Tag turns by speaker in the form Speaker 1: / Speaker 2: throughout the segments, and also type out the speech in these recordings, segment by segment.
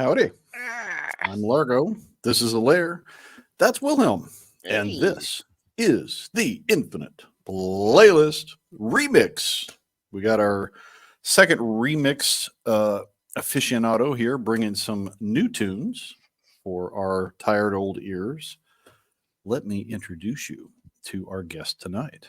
Speaker 1: Howdy. I'm Largo. This is Alaire. That's Wilhelm. And
Speaker 2: Hey.
Speaker 1: this is the Infinite Playlist Remix. We got our second remix aficionado here bringing some new tunes for our tired old ears. Let me introduce you to our guest tonight.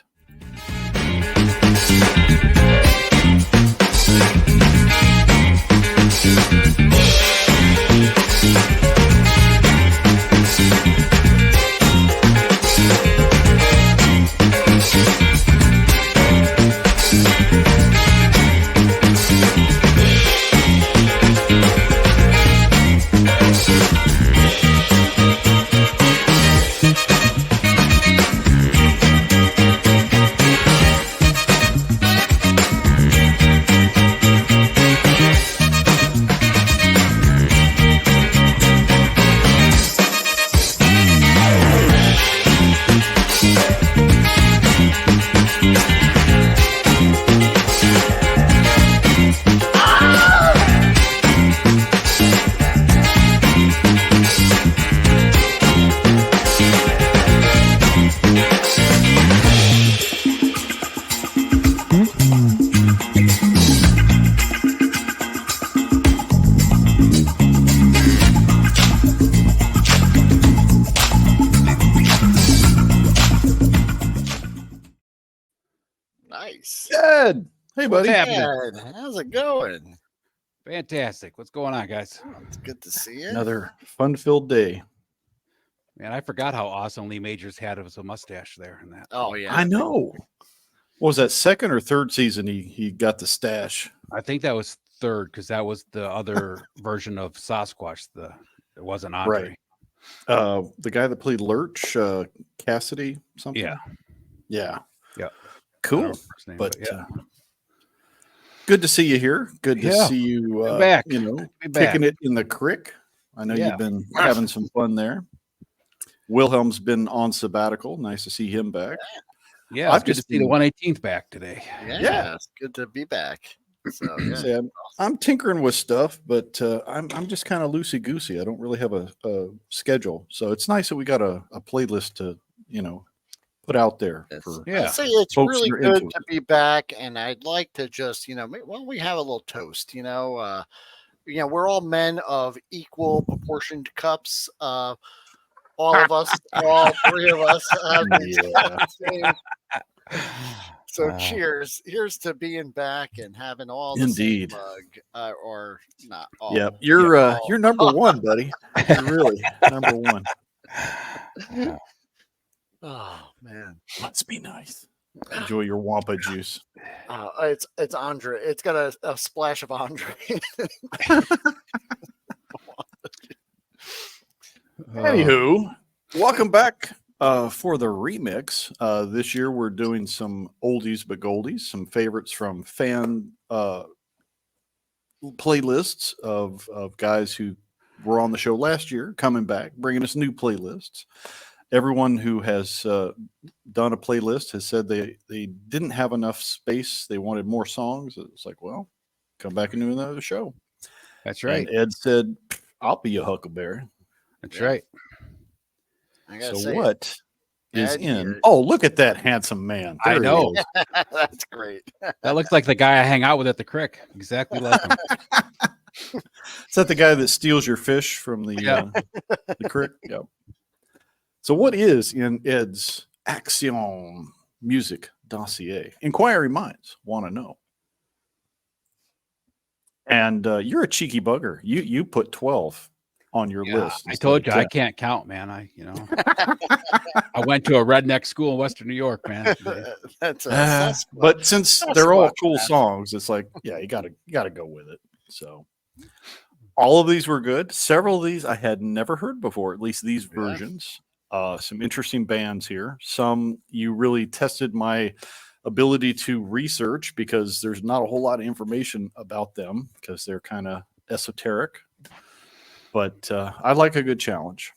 Speaker 2: Nice.
Speaker 1: Ed, hey buddy.
Speaker 3: What's happening?
Speaker 2: Ed, how's it going?
Speaker 3: Fantastic. What's going on, guys?
Speaker 2: It's good to see you.
Speaker 1: Another fun-filled day.
Speaker 3: Man, I forgot how awesome Lee Majors had of a mustache there and that.
Speaker 2: Oh yeah,
Speaker 1: I know. What was that, second or third season he got the stash?
Speaker 3: I think that was third because that was the other version of Sasquatch. It wasn't Andre.
Speaker 1: Right. The guy that played Lurch, Cassidy, something.
Speaker 3: Yeah.
Speaker 1: Yeah.
Speaker 3: Yeah. I don't
Speaker 1: Cool.
Speaker 3: remember his name,
Speaker 1: But
Speaker 3: yeah.
Speaker 1: good to see you here. Good to
Speaker 3: Yeah.
Speaker 1: see you
Speaker 3: Back.
Speaker 1: you know,
Speaker 3: Be back.
Speaker 1: kicking it in the crick. I know
Speaker 3: Yeah.
Speaker 1: you've been having some fun there. Wilhelm's been on sabbatical. Nice to see him back.
Speaker 3: Yeah,
Speaker 1: I've
Speaker 3: it's good to
Speaker 1: just
Speaker 3: see the
Speaker 1: been-
Speaker 3: 118th back today.
Speaker 2: yeah, it's good to be back. So yeah.
Speaker 1: Say, I'm tinkering with stuff, but I'm just kind of loosey goosey. I don't really have a schedule, so it's nice that we got a playlist to put out there
Speaker 2: Yes.
Speaker 1: for
Speaker 3: Yeah.
Speaker 2: I'd say it's
Speaker 1: folks
Speaker 2: really
Speaker 1: you're
Speaker 2: good
Speaker 1: into
Speaker 2: to be back, and I'd like to just, we have a little toast. We're all men of equal proportioned cups. All of us, all three of us, have the same. So cheers! Here's to being back and having all the
Speaker 1: Indeed.
Speaker 2: same mug, or not all.
Speaker 1: Yeah, you're
Speaker 2: all.
Speaker 1: you're number one, buddy. You're really number one.
Speaker 2: Oh man,
Speaker 1: Let's be nice. Enjoy your Wampa juice.
Speaker 2: it's Andre. It's got a splash of Andre.
Speaker 1: Anywho, welcome back for the remix. This year we're doing some oldies but goldies, some favorites from fan playlists of guys who were on the show last year, coming back, bringing us new playlists. Everyone who has done a playlist has said they didn't have enough space. They wanted more songs. It's like, well, come back and do another show.
Speaker 3: That's right.
Speaker 1: And Ed said, I'll be a Huckleberry.
Speaker 3: That's right.
Speaker 2: I gotta
Speaker 1: So
Speaker 2: say,
Speaker 1: what is
Speaker 2: Ed
Speaker 1: in?
Speaker 2: here-
Speaker 1: Oh, look at that handsome man.
Speaker 3: I
Speaker 1: There he
Speaker 3: know.
Speaker 1: is.
Speaker 2: that's great.
Speaker 3: That looks like the guy I hang out with at the crick. Exactly like him.
Speaker 1: Is that the guy that steals your fish from the
Speaker 3: Yeah.
Speaker 1: the creek? Yep. So what is in Ed's Axiom music dossier? Inquiry minds want to know. And you're a cheeky bugger. You put 12 on your
Speaker 3: Yeah,
Speaker 1: list.
Speaker 3: I
Speaker 1: instead
Speaker 3: told
Speaker 1: of
Speaker 3: you I
Speaker 1: 10.
Speaker 3: can't count, man. I went to a redneck school in Western New York, man.
Speaker 2: That's
Speaker 1: But since
Speaker 2: Sasquatch
Speaker 1: they're all cool
Speaker 2: math.
Speaker 1: songs, it's like, yeah, you gotta go with it. So all of these were good. Several of these I had never heard before, at least these
Speaker 2: Yeah.
Speaker 1: versions. Some interesting bands here. Some you really tested my ability to research because there's not a whole lot of information about them because they're kind of esoteric. But I like a good challenge.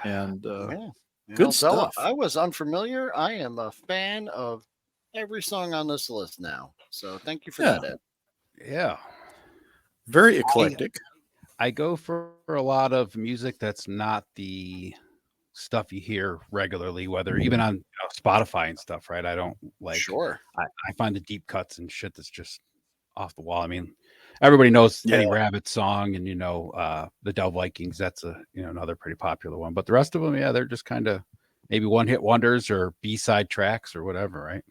Speaker 1: And
Speaker 2: Yeah.
Speaker 1: good stuff.
Speaker 2: I was unfamiliar. I am a fan of every song on this list now. So thank you for
Speaker 1: Yeah.
Speaker 2: that, Ed.
Speaker 3: Yeah.
Speaker 1: very eclectic.
Speaker 3: I go for a lot of music that's not the stuff you hear regularly, whether even on Spotify and stuff, right? I don't like.
Speaker 2: Sure.
Speaker 3: I find the deep cuts and shit that's just off the wall. I mean, everybody knows
Speaker 1: Yeah.
Speaker 3: Eddie Rabbit's song, and the Del Vikings. That's another pretty popular one. But the rest of them, yeah, they're just kind of maybe one hit wonders or B-side tracks or whatever, right?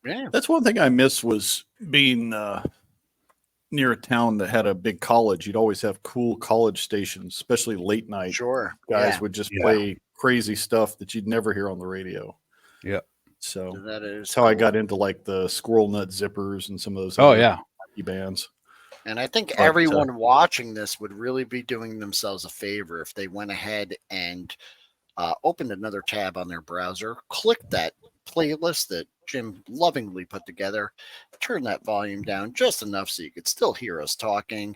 Speaker 2: Yeah.
Speaker 1: That's one thing I miss was being near a town that had a big college. You'd always have cool college stations, especially late night.
Speaker 2: Sure.
Speaker 1: Guys would just play crazy stuff that you'd never hear on the radio.
Speaker 3: Yeah.
Speaker 1: So
Speaker 2: That is
Speaker 1: that's how I got into like the Squirrel Nut Zippers and some of those
Speaker 3: Oh
Speaker 1: other
Speaker 3: yeah.
Speaker 1: bands.
Speaker 2: And I think
Speaker 1: But,
Speaker 2: everyone watching this would really be doing themselves a favor if they went ahead and opened another tab on their browser, clicked that playlist that Jim lovingly put together, turn that volume down just enough so you could still hear us talking,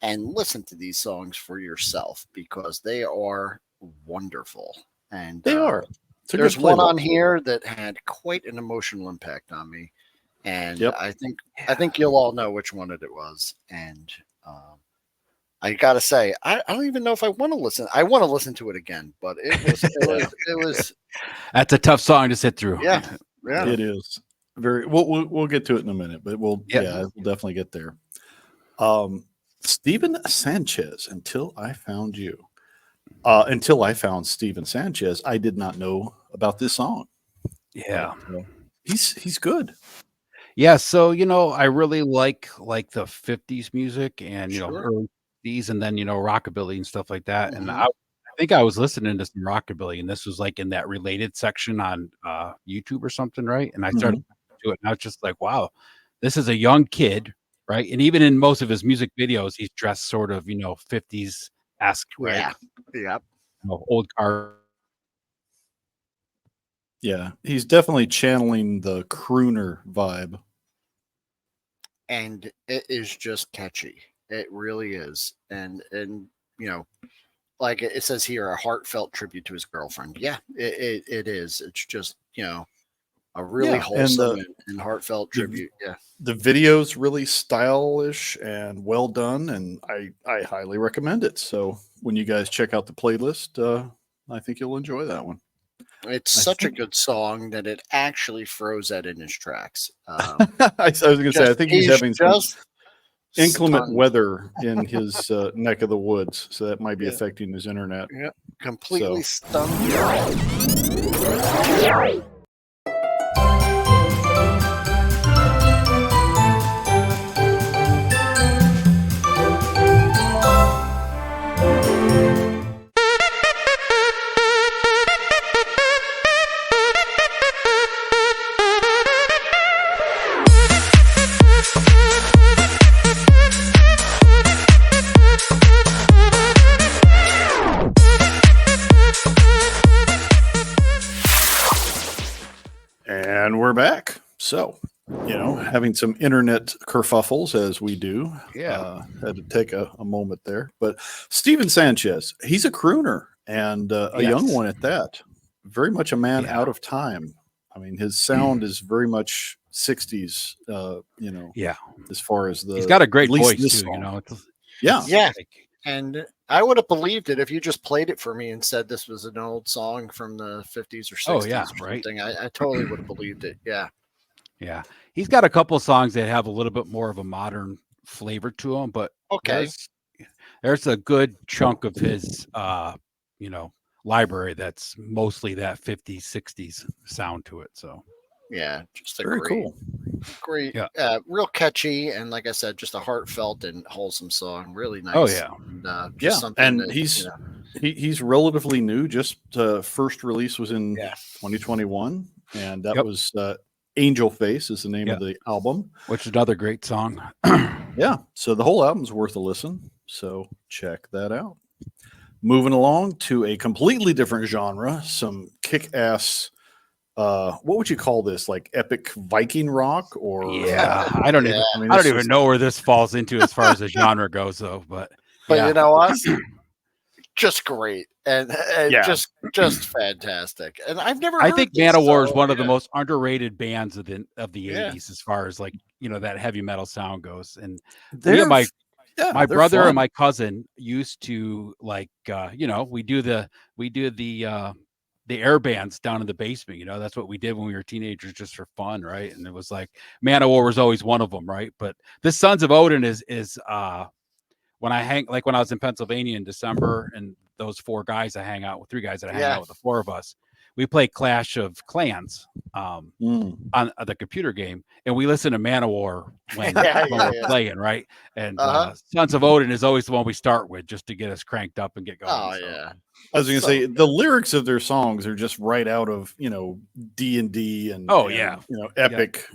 Speaker 2: and listen to these songs for yourself because they are wonderful. And
Speaker 1: They are. It's a
Speaker 2: there's
Speaker 1: good
Speaker 2: one
Speaker 1: playlist.
Speaker 2: on here that had quite an emotional impact on me, and
Speaker 1: Yep.
Speaker 2: I think you'll all know which one it was. And I gotta say, I don't even know if I want to listen. I want to listen to it again, but it was
Speaker 3: That's a tough song to sit through.
Speaker 2: yeah.
Speaker 1: It is very. We'll get to it in a minute, but we'll definitely get there. Steven Sanchez. Until I found you. Until I found Steven Sanchez, I did not know about this song.
Speaker 3: Yeah.
Speaker 1: He's good.
Speaker 3: Yeah, so I really like the 50s music and
Speaker 2: Sure.
Speaker 3: early 50s and then rockabilly and stuff like that. And
Speaker 2: Mhm.
Speaker 3: I think I was listening to some rockabilly, and this was like in that related section on YouTube or something, right? And I started to it, and I was just like, wow, this is a young kid, right? And even in most of his music videos, he's dressed sort of 50s-esque, right?
Speaker 2: Yeah. Yeah.
Speaker 3: Old car.
Speaker 1: Yeah, he's definitely channeling the crooner vibe.
Speaker 2: And it is just catchy. It really is. And like it says here, a heartfelt tribute to his girlfriend. Yeah, it is. It's just a really
Speaker 1: Yeah, and
Speaker 2: wholesome and heartfelt tribute. Yeah.
Speaker 1: The video's really stylish and well done, and I highly recommend it. So when you guys check out the playlist, I think you'll enjoy that one.
Speaker 2: It's
Speaker 1: I
Speaker 2: such a
Speaker 1: think-
Speaker 2: good song that it actually froze that in his tracks.
Speaker 1: I was going to say, I think he's having some
Speaker 2: just
Speaker 1: inclement
Speaker 2: stunned,
Speaker 1: weather in his neck of the woods, so that might be
Speaker 2: Yeah.
Speaker 1: affecting his internet.
Speaker 2: completely
Speaker 1: So.
Speaker 2: stunned.
Speaker 1: And we're back. So, having some internet kerfuffles as we do.
Speaker 3: Yeah.
Speaker 1: Had to take a moment there. But Steven Sanchez, he's a crooner and a young
Speaker 3: Yes.
Speaker 1: one at that. Very much a man
Speaker 3: Yeah.
Speaker 1: out of time. I mean, his sound is very much 60s,
Speaker 3: Yeah.
Speaker 1: as far as the.
Speaker 3: He's got a great
Speaker 1: at least
Speaker 3: voice
Speaker 1: this
Speaker 3: too,
Speaker 1: song.
Speaker 3: It's
Speaker 1: Yeah.
Speaker 2: Yeah.
Speaker 3: like-
Speaker 2: And I would have believed it if you just played it for me and said this was an old song from the 50s or 60s
Speaker 3: Oh, yeah,
Speaker 2: or
Speaker 3: right.
Speaker 2: something. I totally would have believed it. Yeah.
Speaker 3: Yeah, he's got a couple songs that have a little bit more of a modern flavor to them, but
Speaker 2: Okay.
Speaker 3: there's a good chunk of his library that's mostly that 50s 60s sound to it. So
Speaker 2: Yeah. Just a
Speaker 1: Very
Speaker 2: great,
Speaker 1: cool.
Speaker 2: great,
Speaker 3: Yeah.
Speaker 2: real catchy. And like I said, just a heartfelt and wholesome song. Really nice.
Speaker 3: oh yeah,
Speaker 2: And, just
Speaker 1: Yeah.
Speaker 2: something
Speaker 1: And
Speaker 2: that,
Speaker 1: he's he's relatively new. Just first release was in 2021, and that
Speaker 3: Yep.
Speaker 1: was Angel Face is the name of
Speaker 3: Yeah.
Speaker 1: the album.
Speaker 3: which is another great song.
Speaker 1: Yeah, so the whole album's worth a listen. So check that out. Moving along to a completely different genre, some kick-ass. What would you call this? Like epic Viking rock, or
Speaker 3: Yeah, I don't even
Speaker 1: I mean,
Speaker 3: I
Speaker 1: this
Speaker 3: don't even
Speaker 1: is-
Speaker 3: know where this falls into as far as the genre goes, though. But
Speaker 2: you know what? Just great. And
Speaker 1: Yeah.
Speaker 2: just fantastic. And I've never
Speaker 3: I
Speaker 2: heard
Speaker 3: think
Speaker 2: this,
Speaker 3: Manowar is
Speaker 2: so,
Speaker 3: one of the
Speaker 2: yeah.
Speaker 3: most underrated bands of the
Speaker 2: Yeah.
Speaker 3: 80s as far as like that heavy metal sound goes. And me
Speaker 1: They're
Speaker 3: and my
Speaker 1: Yeah,
Speaker 3: My
Speaker 1: they're
Speaker 3: brother
Speaker 1: fun.
Speaker 3: and my cousin used to like, we do the air bands down in the basement. That's what we did when we were teenagers, just for fun, right? And it was like Man of War was always one of them, right? But this Sons of Odin is when when I was in Pennsylvania in December, and those three guys that I hang out with, the four of us, we play Clash of Clans on the computer game, and we listen to Man of War when we're playing, right? And Sons of Odin is always the one we start with, just to get us cranked up and get going.
Speaker 2: Oh yeah.
Speaker 1: I was going to say the lyrics of their songs are just right out of D&D and epic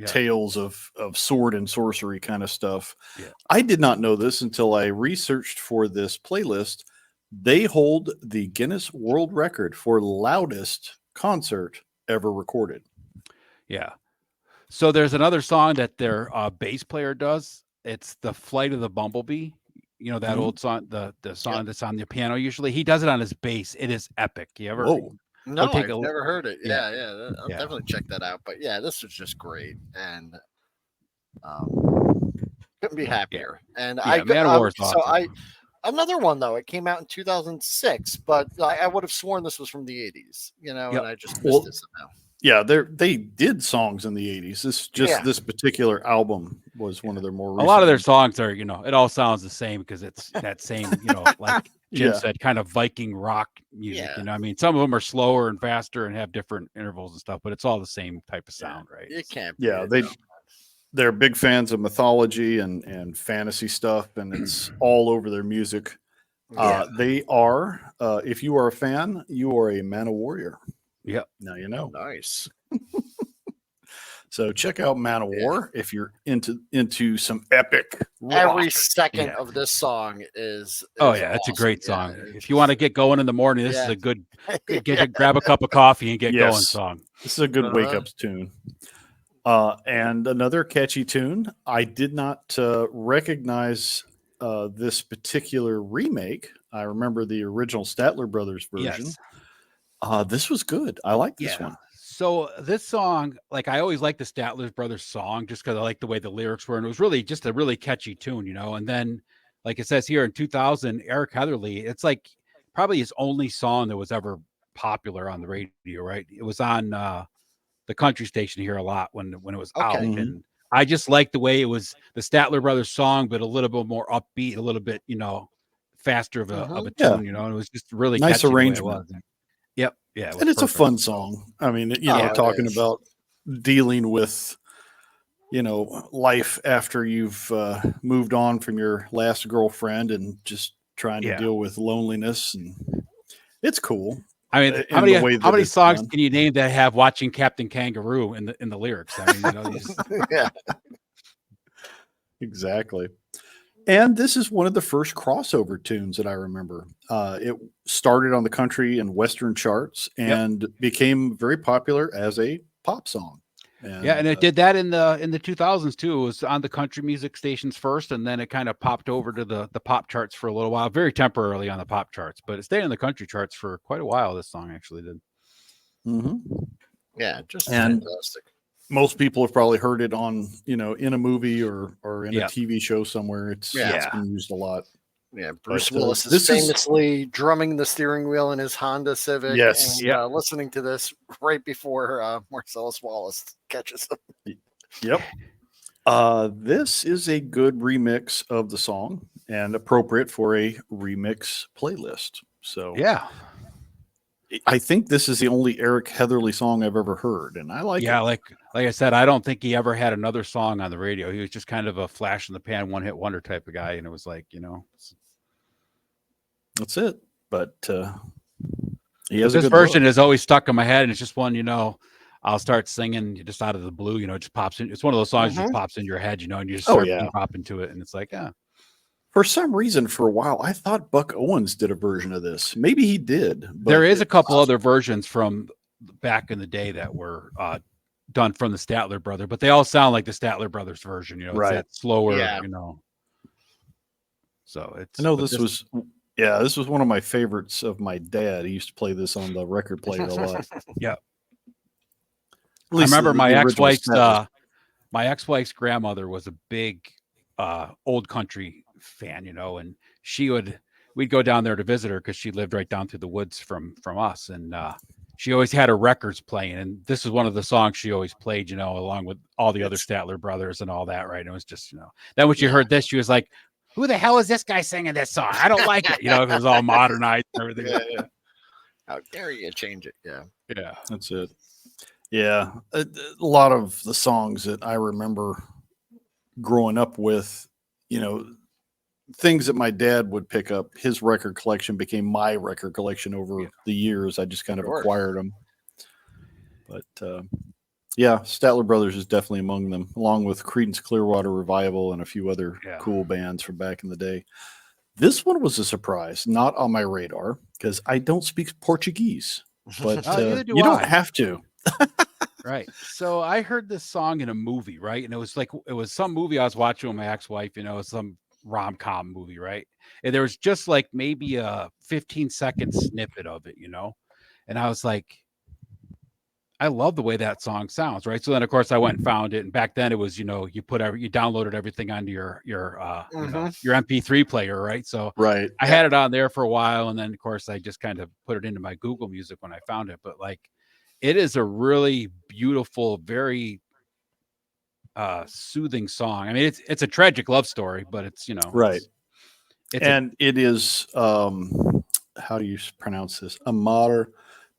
Speaker 1: tales of sword and sorcery kind of stuff.
Speaker 3: Yeah.
Speaker 1: I did not know this until I researched for this playlist. They hold the Guinness World Record for loudest concert ever recorded.
Speaker 3: Yeah. So there's another song that their bass player does. It's the Flight of the Bumblebee. That old song, the song that's on the piano. Usually he does it on his bass. It is epic. You ever?
Speaker 1: Whoa.
Speaker 2: No, I've never heard it. Yeah. I'll definitely check that out. But yeah, this was just great, and couldn't be happier. And
Speaker 3: Man of War is awesome.
Speaker 2: Another one though. It came out in 2006, but I would have sworn this was from the 80s. And I just missed it somehow.
Speaker 1: Yeah, they did songs in the 80s. This particular album was one of their more recent.
Speaker 3: A lot of their songs are, it all sounds the same because it's that same, like Jim said, kind of Viking rock music.
Speaker 2: Yeah.
Speaker 3: I mean, some of them are slower and faster and have different intervals and stuff, but it's all the same type of sound, right?
Speaker 2: It can't.
Speaker 1: They're big fans of mythology and fantasy stuff, and it's all over their music. They are, if you are a fan, you are a Man of Warrior.
Speaker 3: Yep.
Speaker 1: Now you know.
Speaker 2: Nice.
Speaker 1: So check out Man of War if you're into some epic rock.
Speaker 2: Every second of this song is
Speaker 3: it's a great song. If you want to get going in the morning, this is a good grab a cup of coffee and get going song.
Speaker 1: This is a good wake up tune. And another catchy tune. I did not recognize this particular remake. I remember the original Statler Brothers version.
Speaker 3: Yes.
Speaker 1: This was good. I like this one.
Speaker 3: So this song, like I always liked the Statler Brothers song just because I like the way the lyrics were, and it was really just a really catchy tune, And then, like it says here in 2000, Eric Heatherly, it's like probably his only song that was ever popular on the radio, right? It was on the country station here a lot when it was out, and I just liked the way it was the Statler Brothers song, but a little bit more upbeat, a little bit faster of a tune, and it was just really
Speaker 1: nice
Speaker 3: catchy
Speaker 1: arrangement.
Speaker 3: Yep. Yeah.
Speaker 1: And it's a fun song. I mean, talking about dealing with, life after you've moved on from your last girlfriend and just trying to deal with loneliness. And it's cool.
Speaker 3: I mean, how many songs can you name that have Watching Captain Kangaroo in the lyrics? I mean,
Speaker 2: yeah.
Speaker 1: Exactly. And this is one of the first crossover tunes that I remember. It started on the country and Western charts and became very popular as a pop song. And
Speaker 3: it did that in the 2000s too. It was on the country music stations first, and then it kind of popped over to the pop charts for a little while, very temporarily on the pop charts, but it stayed in the country charts for quite a while. This song actually did.
Speaker 2: Yeah, just fantastic.
Speaker 1: Most people have probably heard it on, in a movie or in a TV show somewhere. It's been used a lot.
Speaker 2: Yeah, Bruce Willis is famously drumming the steering wheel in his Honda Civic.
Speaker 1: Yes.
Speaker 2: And listening to this right before Marcellus Wallace catches him.
Speaker 1: Yep. This is a good remix of the song and appropriate for a remix playlist. So I think this is the only Eric Heatherly song I've ever heard, and I like it.
Speaker 3: Yeah, like I said, I don't think he ever had another song on the radio. He was just kind of a flash in the pan, one hit wonder type of guy, and it was like,
Speaker 1: that's it. But he has
Speaker 3: this version has always stuck in my head, and it's just one, I'll start singing just out of the blue, it just pops in. It's one of those songs that just pops in your head, and you just start popping to it, and it's like,
Speaker 1: For some reason, for a while, I thought Buck Owens did a version of this. Maybe he did. But
Speaker 3: there is a couple other versions from back in the day that were done from the Statler brother, but they all sound like the Statler brothers version. It's that slower. So it's.
Speaker 1: I know this was one of my favorites of my dad. He used to play this on the record player a lot.
Speaker 3: Yeah. I remember my ex-wife's grandmother was a big old country fan, you know, and we'd go down there to visit her because she lived right down through the woods from us, and she always had her records playing, and this is one of the songs she always played, you know, along with all the other Statler brothers and all that, right? And it was just, you know, then when she heard this, she was like, "Who the hell is this guy singing this song? I don't like it," you know, it was all modernized and everything.
Speaker 2: Yeah. How dare you change it? Yeah,
Speaker 1: that's it. Yeah, a lot of the songs that I remember growing up with, you know, things that my dad would pick up, his record collection became my record collection over the years. I just kind of acquired them. But yeah, Statler Brothers is definitely among them, along with Creedence Clearwater Revival and a few other cool bands from back in the day. This one was a surprise, not on my radar because I don't speak Portuguese, but you don't have to.
Speaker 3: Right. So I heard this song in a movie, right? And it was some movie I was watching with my ex-wife, you know, some rom-com movie, right? And there was just like maybe a 15-second snippet of it, you know? And I was like, I love the way that song sounds, right? So then of course I went and found it. And back then it was, you know, you downloaded everything onto your you know, your MP3 player, right? So I had it on there for a while, and then of course I just kind of put it into my Google Music when I found it. But like, it is a really beautiful, very soothing song. I mean, it's a tragic love story, but it's, you know,
Speaker 1: it is how do you pronounce this? Amar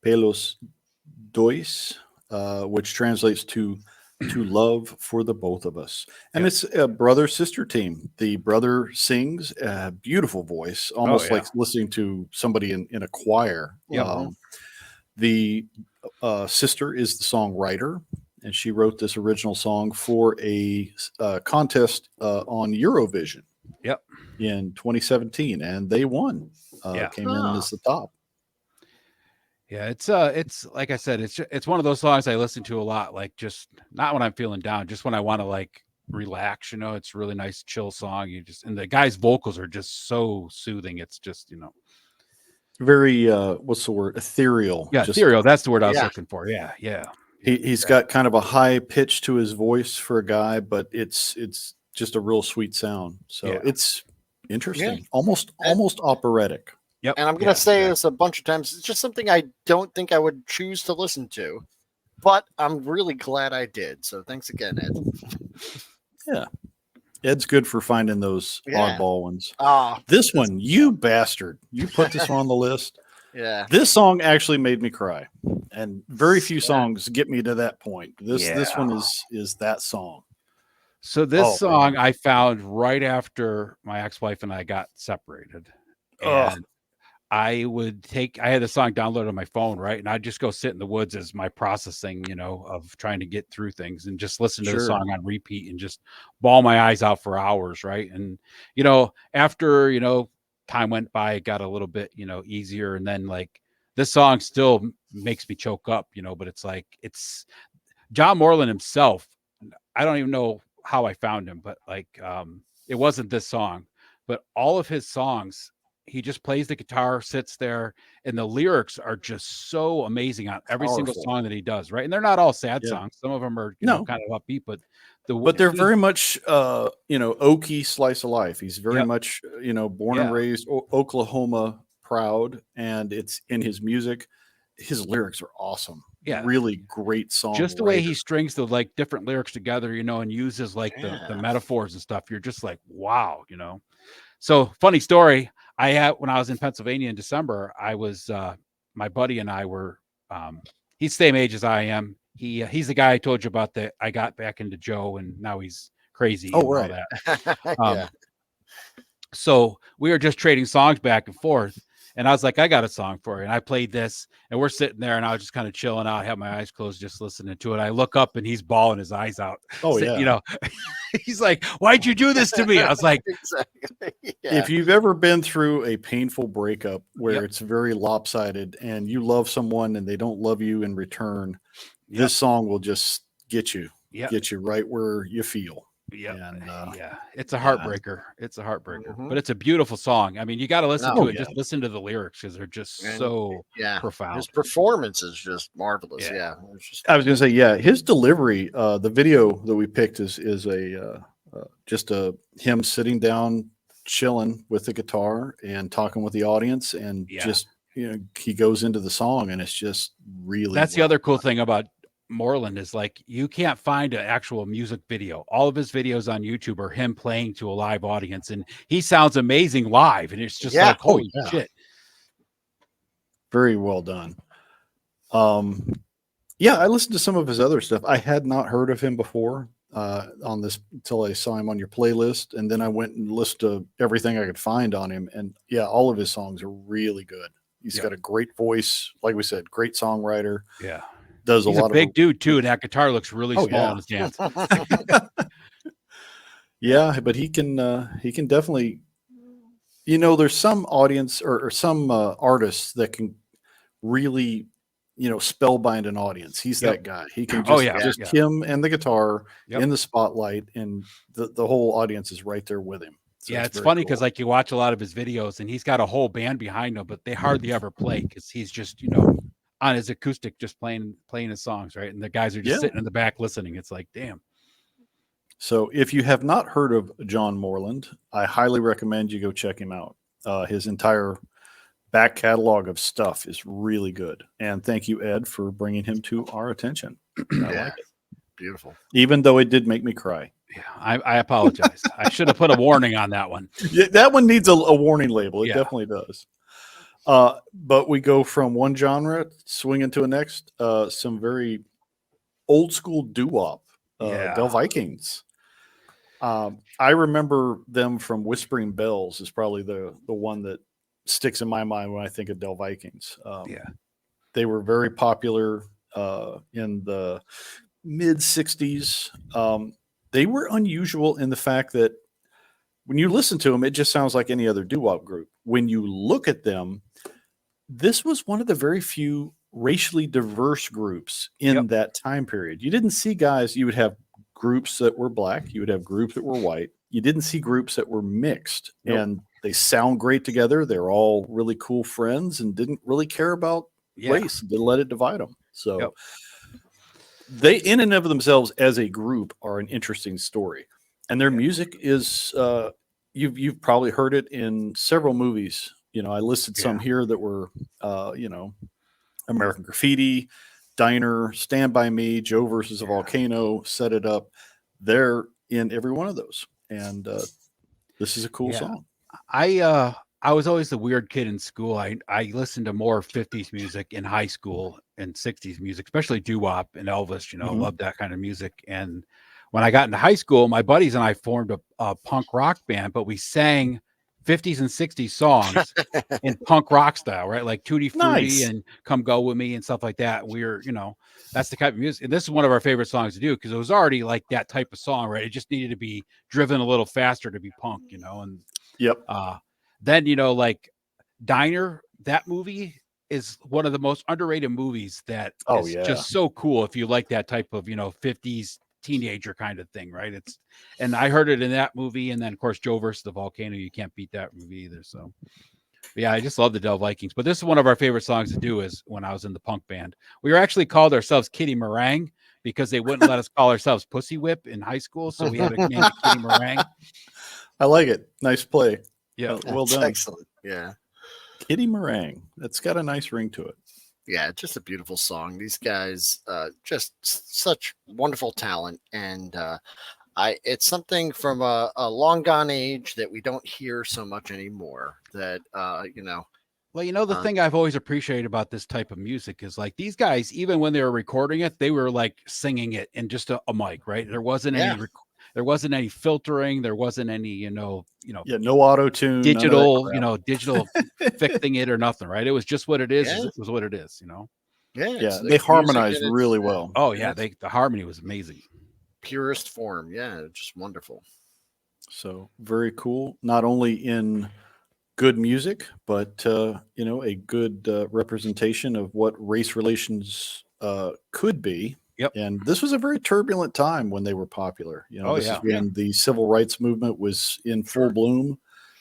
Speaker 1: pelos dois, which translates to love for the both of us. And it's a brother-sister team. The brother sings a beautiful voice, almost like listening to somebody in a choir. The sister is the songwriter, and she wrote this original song for a contest on Eurovision in 2017, and they won. Came in as the top.
Speaker 3: Yeah, it's like I said, it's one of those songs I listen to a lot, like just not when I'm feeling down, just when I want to like relax, you know. It's a really nice chill song. And the guy's vocals are just so soothing. It's just, you know,
Speaker 1: very what's the word? Ethereal.
Speaker 3: Yeah, ethereal. That's the word I was looking for. Yeah.
Speaker 1: He's got kind of a high pitch to his voice for a guy, but it's just a real sweet sound. So it's interesting, almost operatic.
Speaker 2: Yep. And I'm going to say this a bunch of times. It's just something I don't think I would choose to listen to, but I'm really glad I did. So thanks again, Ed.
Speaker 1: Yeah. Ed's good for finding those oddball ones. This one,
Speaker 2: cool.
Speaker 1: You bastard. You put this one on the list.
Speaker 2: Yeah.
Speaker 1: This song actually made me cry. And very few songs get me to that point. This one is that song.
Speaker 3: So this song I found right after my ex-wife and I got separated. And I had the song downloaded on my phone, right? And I'd just go sit in the woods as my processing, you know, of trying to get through things, and just listen to the song on repeat and just bawl my eyes out for hours, right? And, you know, after, you know, time went by, it got a little bit, you know, easier. And then like this song still makes me choke up, you know, but it's like, it's John Moreland himself. I don't even know how I found him, but like, it wasn't this song, but all of his songs, he just plays the guitar, sits there, and the lyrics are just so amazing on every single song that he does, right? And they're not all sad songs. Some of them are, you know, kind of upbeat, but
Speaker 1: they're very much, you know, Okie slice of life. He's very much, you know, born and raised Oklahoma proud, and it's in his music. His lyrics are awesome.
Speaker 3: Yeah,
Speaker 1: really great song.
Speaker 3: Just the way he strings the like different lyrics together, you know, and uses like the metaphors and stuff. You're just like, wow, you know. So funny story. When I was in Pennsylvania in December, I was my buddy and I were he's the same age as I am. He's the guy I told you about that I got back into Joe, and now he's crazy.
Speaker 1: Oh,
Speaker 3: and all that. So we were just trading songs back and forth. And I was like, I got a song for you. And I played this, and we're sitting there, and I was just kind of chilling out. I have my eyes closed, just listening to it. I look up, and he's bawling his eyes out. You know, he's like, why'd you do this to me? I was like,
Speaker 1: if you've ever been through a painful breakup where it's very lopsided and you love someone and they don't love you in return, this song will just get you right where you feel.
Speaker 3: It's a heartbreaker. It's a heartbreaker, but it's a beautiful song. I mean, you got to listen to it. Just listen to the lyrics because they're just so profound.
Speaker 2: His performance is just marvelous.
Speaker 1: I was going to say, his delivery. The video that we picked is a just him sitting down, chilling with the guitar and talking with the audience, and
Speaker 3: Yeah.
Speaker 1: just he goes into the song, and it's just really.
Speaker 3: That's the other cool thing about Moreland is like you can't find an actual music video. All of his videos on YouTube are him playing to a live audience, and he sounds amazing live. And it's just
Speaker 2: Yeah.
Speaker 3: like, holy
Speaker 1: yeah.
Speaker 3: shit.
Speaker 1: Very well done. Yeah, I listened to some of his other stuff. I had not heard of him before on this until I saw him on your playlist, and then I went and listened to everything I could find on him. And yeah, all of his songs are really good. He's got a great voice, like we said, great songwriter.
Speaker 3: Yeah,
Speaker 1: does
Speaker 3: he's
Speaker 1: a lot
Speaker 3: big
Speaker 1: of
Speaker 3: dude too, and that guitar looks really small
Speaker 1: yeah.
Speaker 3: in his hands.
Speaker 1: Yeah, but he can definitely. There's some audience or some artists that can really spellbind an audience. He's that guy. He can just him and the guitar in the spotlight, and the whole audience is right there with him. So
Speaker 3: yeah, it's funny because like you watch a lot of his videos and he's got a whole band behind him, but they hardly ever play because he's just on his acoustic just playing his songs, right? And the guys are just sitting in the back listening. It's like, damn.
Speaker 1: So if you have not heard of John Moreland, I highly recommend you go check him out. His entire back catalog of stuff is really good. And thank you, Ed, for bringing him to our attention. I like it.
Speaker 2: Beautiful.
Speaker 1: Even though it did make me cry.
Speaker 3: Yeah, I apologize. I should have put a warning on that one.
Speaker 1: Yeah, that one needs a warning label. It definitely does. But we go from one genre swinging to a next. Some very old school doo-wop. Del Vikings. I remember them from Whispering Bells is probably the one that sticks in my mind when I think of Del Vikings. They were very popular in the mid 60s. They were unusual in the fact that when you listen to them, it just sounds like any other doo-wop group. When you look at them, this was one of the very few racially diverse groups in that time period. You didn't see guys, you would have groups that were black, you would have groups that were white. You didn't see groups that were mixed, and they sound great together. They're all really cool friends and didn't really care about race, didn't let it divide them. So they, in and of themselves as a group, are an interesting story. And their music is, you've probably heard it in several movies. I listed some here that were, American Graffiti, Diner, Stand By Me, Joe versus a Volcano, Set It Up. They're in every one of those. And this is a cool song.
Speaker 3: I was always the weird kid in school. I listened to more 50s music in high school and 60s music, especially doo-wop and Elvis, loved that kind of music. And when I got into high school, my buddies and I formed a punk rock band, but we sang 50s and 60s songs in punk rock style, right? Like Tutti Frutti and Come Go With Me and stuff like that. We're, that's the type of music. And this is one of our favorite songs to do because it was already like that type of song, right? It just needed to be driven a little faster to be punk, and then, like Diner, that movie is one of the most underrated movies that is just so cool if you like that type of, 50s teenager kind of thing, right? And I heard it in that movie, and then of course Joe versus the Volcano. You can't beat that movie either. So yeah, I just love the Del Vikings. But this is one of our favorite songs to do. Is when I was in the punk band, we were actually called ourselves Kitty Meringue because they wouldn't let us call ourselves Pussy Whip in high school, so we had to name it Kitty Meringue.
Speaker 1: I like it. Nice play.
Speaker 3: Yeah,
Speaker 1: well done.
Speaker 2: Excellent. Yeah,
Speaker 1: Kitty Meringue. That's got a nice ring to it.
Speaker 2: Yeah, just a beautiful song. These guys, just such wonderful talent, and it's something from a long gone age that we don't hear so much anymore. That
Speaker 3: Well, the thing I've always appreciated about this type of music is like these guys, even when they were recording it, they were like singing it in just a mic, right? There wasn't any filtering, there wasn't any, no
Speaker 1: auto tune,
Speaker 3: digital, digital fixing it or nothing, right? It was just what it is. It was what it is,
Speaker 1: Yeah, they harmonized really well.
Speaker 3: Oh yeah, the harmony was amazing.
Speaker 2: Purest form, just wonderful.
Speaker 1: So very cool. Not only in good music, but a good representation of what race relations could be.
Speaker 3: Yep.
Speaker 1: And this was a very turbulent time when they were popular. This is when the civil rights movement was in full bloom.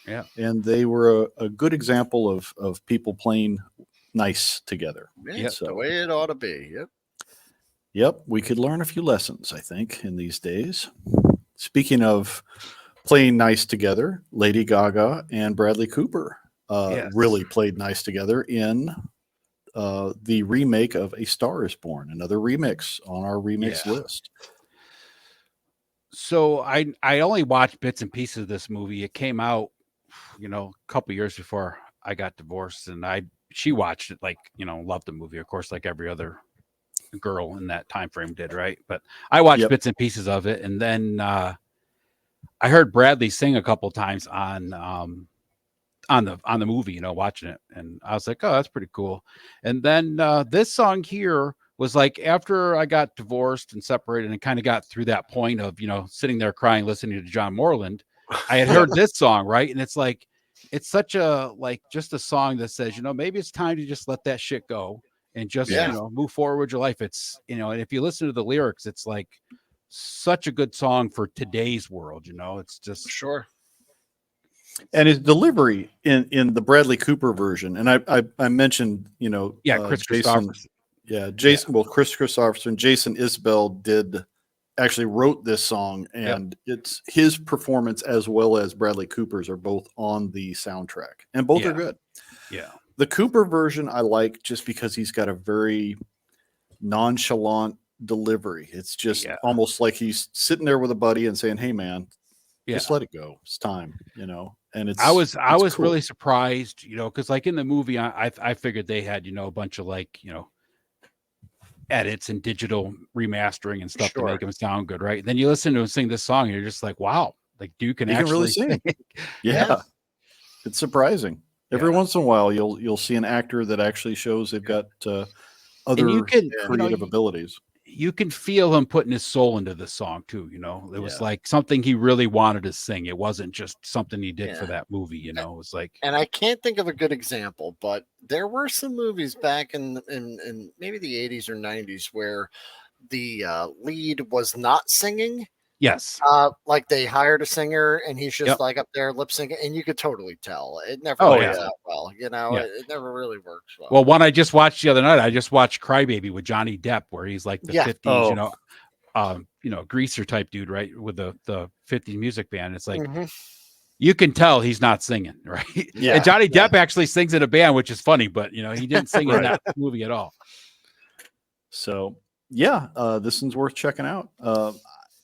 Speaker 3: Yeah.
Speaker 1: And they were a good example of people playing nice together.
Speaker 2: Yeah, the way it ought to be. Yep.
Speaker 1: Yep. We could learn a few lessons, I think, in these days. Speaking of playing nice together. Lady Gaga and Bradley Cooper
Speaker 3: Yes.
Speaker 1: really played nice together in the remake of A Star Is Born, another remix on our remix
Speaker 3: Yeah.
Speaker 1: list.
Speaker 3: So I only watched bits and pieces of this movie. It came out, a couple years before I got divorced, and she watched it, like, loved the movie, of course, like every other girl in that time frame did, right? But I watched
Speaker 1: Yep.
Speaker 3: bits and pieces of it, and then I heard Bradley sing a couple times on the movie, watching it, and I was like, oh, that's pretty cool. And then this song here was like after I got divorced and separated and kind of got through that point of sitting there crying listening to John Moreland, I had heard this song, right? And it's like it's such a just a song that says, maybe it's time to just let that shit go and just
Speaker 2: Yeah.
Speaker 3: move forward with your life. It's and if you listen to the lyrics, it's like such a good song for today's world. It's just
Speaker 2: Sure.
Speaker 1: And his delivery in the Bradley Cooper version, and I mentioned,
Speaker 3: Chris
Speaker 1: Jason,
Speaker 3: Christopherson.
Speaker 1: Jason, well, Chris Christopherson, Jason Isbell actually wrote this song, and it's his performance as well as Bradley Cooper's are both on the soundtrack, and both are good.
Speaker 3: Yeah.
Speaker 1: The Cooper version I like just because he's got a very nonchalant delivery. It's just almost like he's sitting there with a buddy and saying, "Hey, man, just let it go. It's time," And it's
Speaker 3: I was
Speaker 1: cool.
Speaker 3: really surprised, because like in the movie, I figured they had a bunch of edits and digital remastering and stuff to make him sound good, right? And then you listen to him sing this song, and you're just like, wow, like dude can actually
Speaker 1: sing. Yeah, it's surprising. Every once in a while, you'll see an actor that actually shows they've got other creative abilities.
Speaker 3: You can feel him putting his soul into the song too. It was like something he really wanted to sing. It wasn't just something he did for that movie. It was like,
Speaker 2: and I can't think of a good example, but there were some movies back in maybe the 80s or 90s where the lead was not singing.
Speaker 3: Yes.
Speaker 2: Like they hired a singer and he's just like up there lip syncing, and you could totally tell it never worked out well. It never really works well.
Speaker 3: Well, one I just watched the other night, I just watched Crybaby with Johnny Depp, where he's like the 50s, greaser type dude, right? With the 50s music band. It's like you can tell he's not singing, right?
Speaker 1: Yeah.
Speaker 3: And Johnny Depp actually sings in a band, which is funny, but he didn't sing in that movie at all.
Speaker 1: So this one's worth checking out.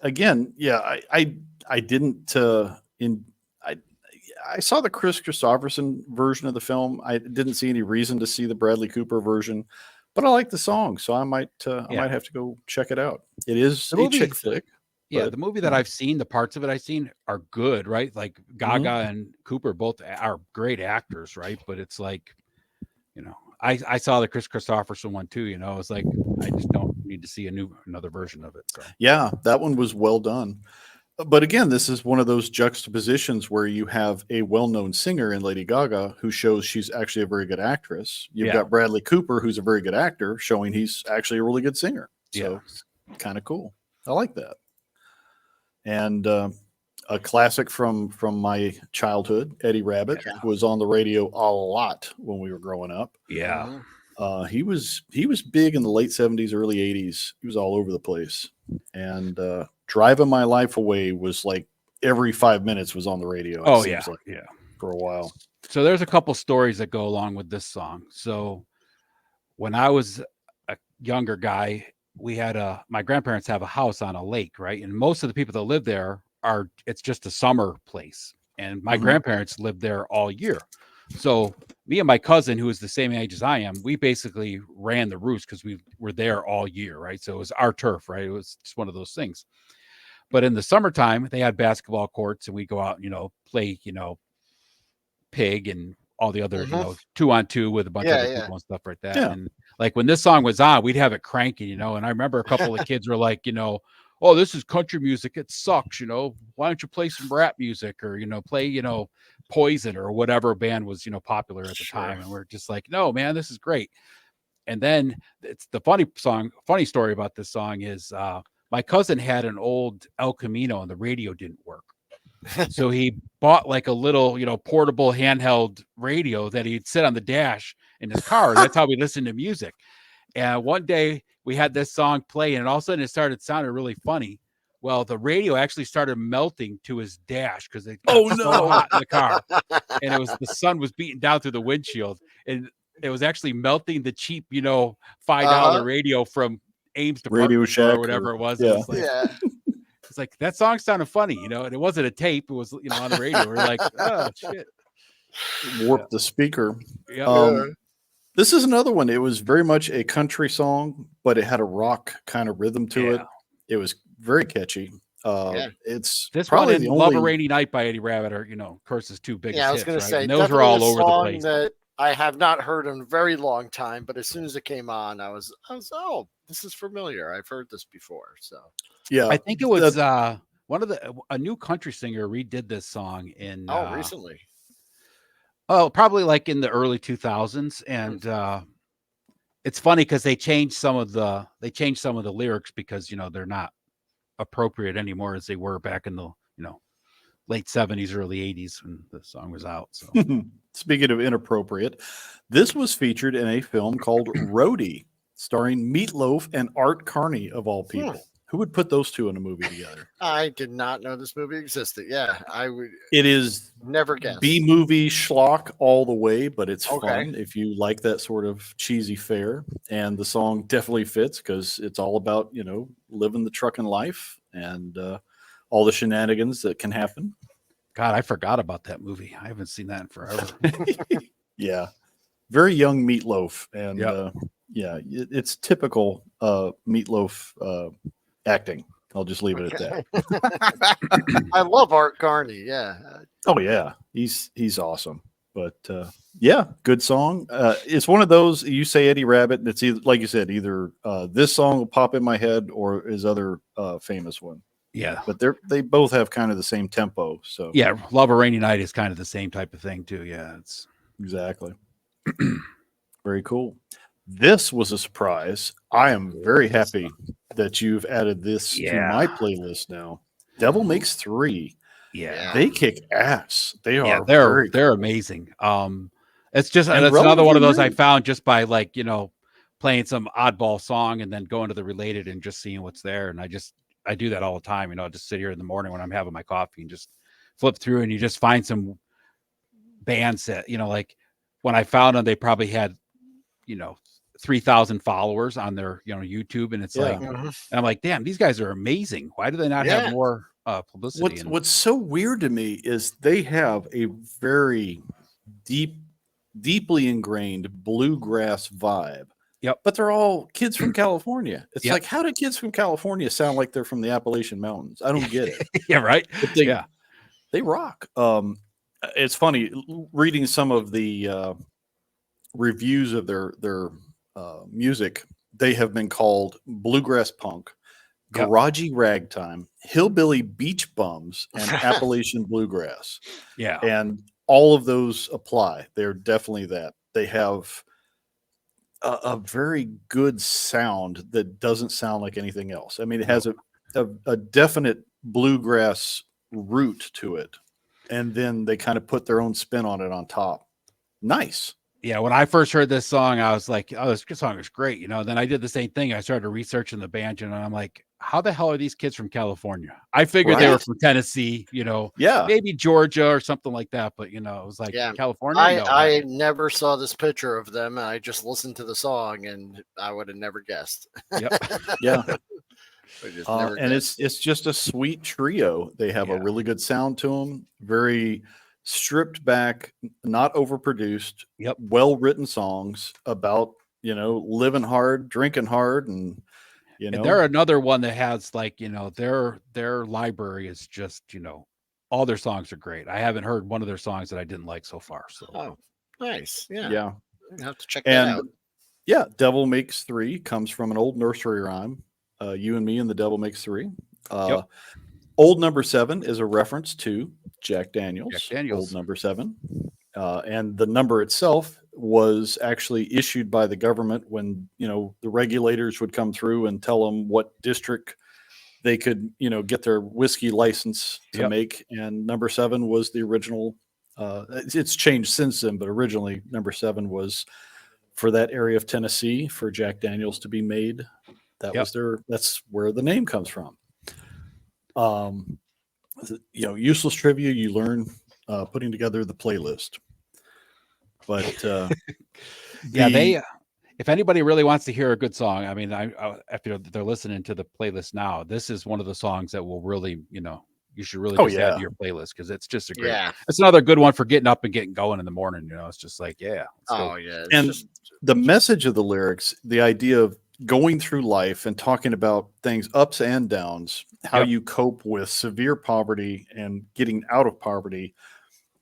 Speaker 1: Again, I didn't I saw the Chris Christopherson version of the film. I didn't see any reason to see the Bradley Cooper version, but I like the song, so I might have to go check it out. It is a chick flick.
Speaker 3: Yeah, the movie that I've seen, the parts of it I've seen are good, right? Like Gaga and Cooper both are great actors, right? But it's like, I saw the Chris Christopherson one too. It's like I just don't need to see another version of it. So.
Speaker 1: Yeah, that one was well done. But again, this is one of those juxtapositions where you have a well-known singer in Lady Gaga who shows she's actually a very good actress. You've got Bradley Cooper, who's a very good actor, showing he's actually a really good singer. So it's kind of cool. I like that. And a classic from my childhood, Eddie Rabbit, was on the radio a lot when we were growing up.
Speaker 3: Yeah.
Speaker 1: He was big in the late 70s, early 80s. He was all over the place. And Driving My Life Away was like every 5 minutes was on the radio. For a while.
Speaker 3: So there's a couple stories that go along with this song. So when I was a younger guy, we had my grandparents have a house on a lake, right? And most of the people that live there it's just a summer place. And my grandparents lived there all year. So me and my cousin, who is the same age as I am, we basically ran the roost because we were there all year, right? So it was our turf, right? It was just one of those things. But in the summertime, they had basketball courts, and we go out, play, pig and all the other, 2-on-2 with a bunch of other people and stuff like that. Yeah. And like when this song was on, we'd have it cranking, and I remember a couple of kids were like, oh, this is country music. It sucks. Why don't you play some rap music or, play, Poison or whatever band was, popular at the time. And we're just like, no, man, this is great. And then it's the funny story about this song is my cousin had an old El Camino and the radio didn't work. So he bought like a little, portable handheld radio that he'd sit on the dash in his car. That's how we listened to music. And one day we had this song play, and all of a sudden it started sounding really funny Well, the radio actually started melting to his dash because it
Speaker 1: Oh,
Speaker 3: got so
Speaker 1: no.
Speaker 3: hot in the car, and the sun was beating down through the windshield, and it was actually melting the cheap, $5 radio from Ames
Speaker 1: Radio
Speaker 3: department store
Speaker 1: Shack
Speaker 3: or whatever it was.
Speaker 1: yeah.
Speaker 3: It's like that song sounded funny, and it wasn't a tape; it was on the radio. We're like, oh shit,
Speaker 1: Warped the speaker.
Speaker 3: yeah,
Speaker 1: This is another one. It was very much a country song, but it had a rock kind of rhythm to it. It was very catchy. It's
Speaker 3: this
Speaker 1: probably
Speaker 3: one
Speaker 1: the
Speaker 3: and "Love a
Speaker 1: only
Speaker 3: Rainy Night" by Eddie Rabbitt are, of course, his two biggest.
Speaker 2: Yeah, I was
Speaker 3: hits,
Speaker 2: going
Speaker 3: right?
Speaker 2: to say
Speaker 3: And those were all
Speaker 2: definitely a
Speaker 3: over the
Speaker 2: song
Speaker 3: place.
Speaker 2: that I have not heard in a very long time, but as soon as it came on, I was oh, this is familiar. I've heard this before. So
Speaker 1: yeah.
Speaker 3: I think it was one of a new country singer redid this song in
Speaker 2: recently.
Speaker 3: Oh, probably like in the early 2000s, and it's funny because they changed some of the lyrics because they're not appropriate anymore as they were back in the late 70s, early 80s when the song was out. So
Speaker 1: Speaking of inappropriate, this was featured in a film called Roadie, starring Meatloaf and Art Carney of all people. Who would put those two in a movie together?
Speaker 2: I did not know this movie existed. Yeah, I would.
Speaker 1: It is
Speaker 2: Never guess.
Speaker 1: B-movie schlock all the way, but it's fun if you like that sort of cheesy fare. And the song definitely fits because it's all about, living the trucking life and all the shenanigans that can happen.
Speaker 3: God, I forgot about that movie. I haven't seen that in forever.
Speaker 1: Yeah. Very young Meatloaf. And it's typical Meatloaf acting. I'll just leave it at that.
Speaker 2: I love Art Carney. Yeah.
Speaker 1: Oh yeah, he's awesome. But good song. It's one of those you say Eddie Rabbitt, and it's either, like you said, either this song will pop in my head or his other famous one.
Speaker 3: Yeah,
Speaker 1: but they both have kind of the same tempo. So
Speaker 3: yeah, "Love a Rainy Night" is kind of the same type of thing too. Yeah, it's
Speaker 1: exactly. Very cool. This was a surprise. I am very happy that you've added this to my playlist now. Devil Makes 3.
Speaker 3: Yeah.
Speaker 1: They kick ass. They are
Speaker 3: they're amazing. It's just that's another one of those I found just by playing some oddball song and then going to the related and just seeing what's there. And I do that all the time. Just sit here in the morning when I'm having my coffee and just flip through and you just find some bands that, like when I found them, they probably had, 3,000 followers on their, YouTube. And it's like, and I'm like, damn, these guys are amazing. Why do they not have more publicity?
Speaker 1: What's so weird to me is they have a very deeply ingrained bluegrass vibe.
Speaker 3: Yep.
Speaker 1: But they're all kids from California. It's like, how do kids from California sound like they're from the Appalachian Mountains? I don't get it.
Speaker 3: Yeah, right.
Speaker 1: They rock. It's funny reading some of the reviews of their music. They have been called bluegrass punk, garagey ragtime, hillbilly beach bums, and Appalachian bluegrass.
Speaker 3: Yeah.
Speaker 1: And all of those apply. They're definitely that. They have a very good sound that doesn't sound like anything else. I mean, it has a definite bluegrass root to it. And then they kind of put their own spin on it on top. Nice.
Speaker 3: Yeah, when I first heard this song, I was like, "Oh, this song is great," Then I did the same thing. I started researching the band, and I'm like, "How the hell are these kids from California?" I figured they were from Tennessee, maybe Georgia or something like that. But it was like California.
Speaker 2: I never saw this picture of them. I just listened to the song, and I would have never guessed.
Speaker 3: Yep.
Speaker 1: Yeah. And it's just a sweet trio. They have a really good sound to them. Very stripped back, not overproduced.
Speaker 3: Yep.
Speaker 1: Well-written songs about, living hard, drinking hard. And
Speaker 3: they're another one that has their library is just, all their songs are great. I haven't heard one of their songs that I didn't like so far. So
Speaker 2: nice.
Speaker 1: Yeah.
Speaker 2: I have to check that out.
Speaker 1: Yeah. Devil Makes 3 comes from an old nursery rhyme. You and Me and the Devil Makes 3. Old Number 7 is a reference to Jack Daniels. Old Number 7. And the number itself was actually issued by the government when, the regulators would come through and tell them what district they could, get their whiskey license to make. And number 7 was the original. It's changed since then, but originally number 7 was for that area of Tennessee for Jack Daniels to be made. That's where the name comes from. Um, useless trivia you learn putting together the playlist. But
Speaker 3: Yeah, they. If anybody really wants to hear a good song, I mean, after they're listening to the playlist now, this is one of the songs that will really, you should really just add to your playlist because it's just a great.
Speaker 2: Yeah.
Speaker 3: It's another good one for getting up and getting going in the morning. It's just like, yeah.
Speaker 2: Oh yeah. It's
Speaker 1: and
Speaker 2: just
Speaker 1: the message of the lyrics, the idea of going through life and talking about things, ups and downs, how
Speaker 3: Yep.
Speaker 1: you cope with severe poverty and getting out of poverty.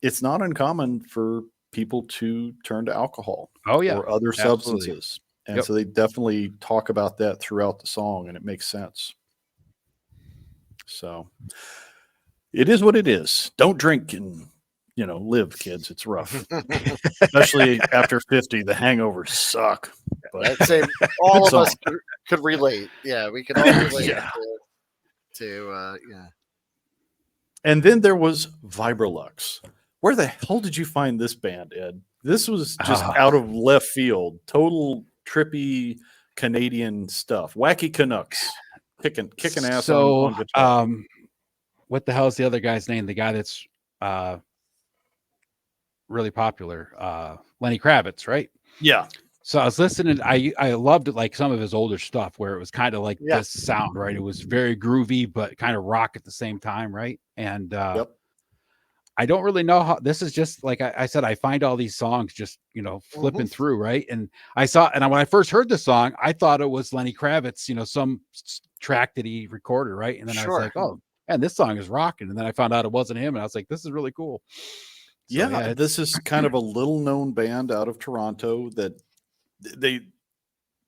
Speaker 1: It's not uncommon for people to turn to alcohol
Speaker 3: Oh yeah,
Speaker 1: or other
Speaker 3: absolutely.
Speaker 1: substances. And
Speaker 3: Yep.
Speaker 1: so they definitely talk about that throughout the song, and it makes sense. So it is what it is. Don't drink and, live, kids. It's rough, especially after 50. The hangovers suck. But
Speaker 2: I'd say all of
Speaker 1: song.
Speaker 2: us could relate. Yeah, we could all relate
Speaker 1: Yeah.
Speaker 2: to yeah.
Speaker 1: And then there was Vibrolux. Where the hell did you find this band, Ed? This was just out of left field. Total trippy Canadian stuff. Wacky Canucks. Kicking ass on guitar.
Speaker 3: What the hell is the other guy's name? The guy that's really popular, Lenny Kravitz, right?
Speaker 1: Yeah.
Speaker 3: So I was listening. I loved it, like some of his older stuff where it was kind of like this sound, right? It was very groovy, but kind of rock at the same time, right? And
Speaker 1: Yep.
Speaker 3: I don't really know how this is. Just like I said, I find all these songs just flipping through, right? And when I first heard the song, I thought it was Lenny Kravitz, some track that he recorded, right? And then I was like, oh, man, this song is rocking. And then I found out it wasn't him, and I was like, this is really cool. So,
Speaker 1: this is kind of a little known band out of Toronto that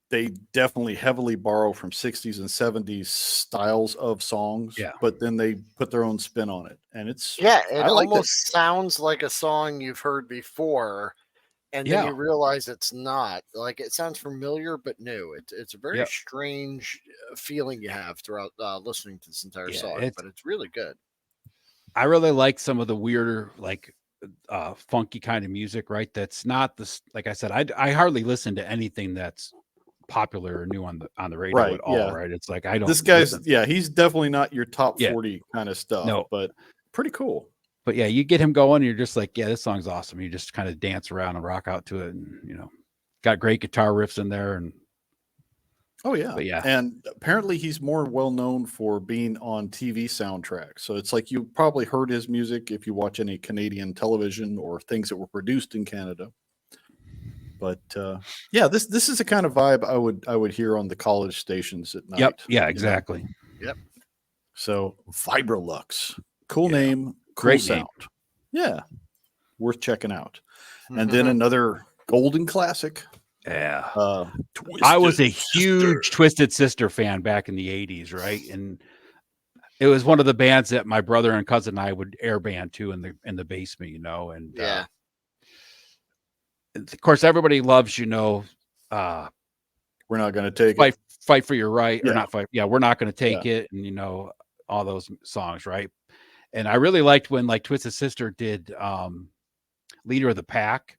Speaker 1: they definitely heavily borrow from 60s and 70s styles of songs, but then they put their own spin on it. And it
Speaker 2: almost sounds like a song you've heard before, and then you realize it's not. Like, it sounds familiar but new. It's a very strange feeling you have throughout listening to this entire song, but it's really good.
Speaker 3: I really like some of the weirder, like funky kind of music, right? That's not this, like I said, I hardly listen to anything that's popular or new on the radio at all, right? It's like I don't.
Speaker 1: This guy's he's definitely not your top 40 kind of stuff, but pretty cool.
Speaker 3: But yeah, you get him going, you're just like, yeah, this song's awesome. You just kind of dance around and rock out to it, and got great guitar riffs in there, and
Speaker 1: and apparently he's more well known for being on TV soundtracks. So it's like you probably heard his music if you watch any Canadian television or things that were produced in Canada. But this is the kind of vibe I would hear on the college stations at night.
Speaker 3: Yep. Yeah, exactly.
Speaker 2: Yep.
Speaker 1: So Vibrolux, cool name, cool
Speaker 3: great
Speaker 1: sound.
Speaker 3: Name.
Speaker 1: Yeah, worth checking out. And then another golden classic.
Speaker 3: Yeah.
Speaker 1: Twisted
Speaker 3: I was a
Speaker 1: Sister.
Speaker 3: huge Twisted Sister fan back in the 80s, right? And it was one of the bands that my brother and cousin and I would air band to in the basement, and of course everybody loves,
Speaker 1: we're not going to take it.
Speaker 3: Fight for your right, or not fight. Yeah, we're not going to take it, and all those songs, right? And I really liked when like Twisted Sister did Leader of the Pack.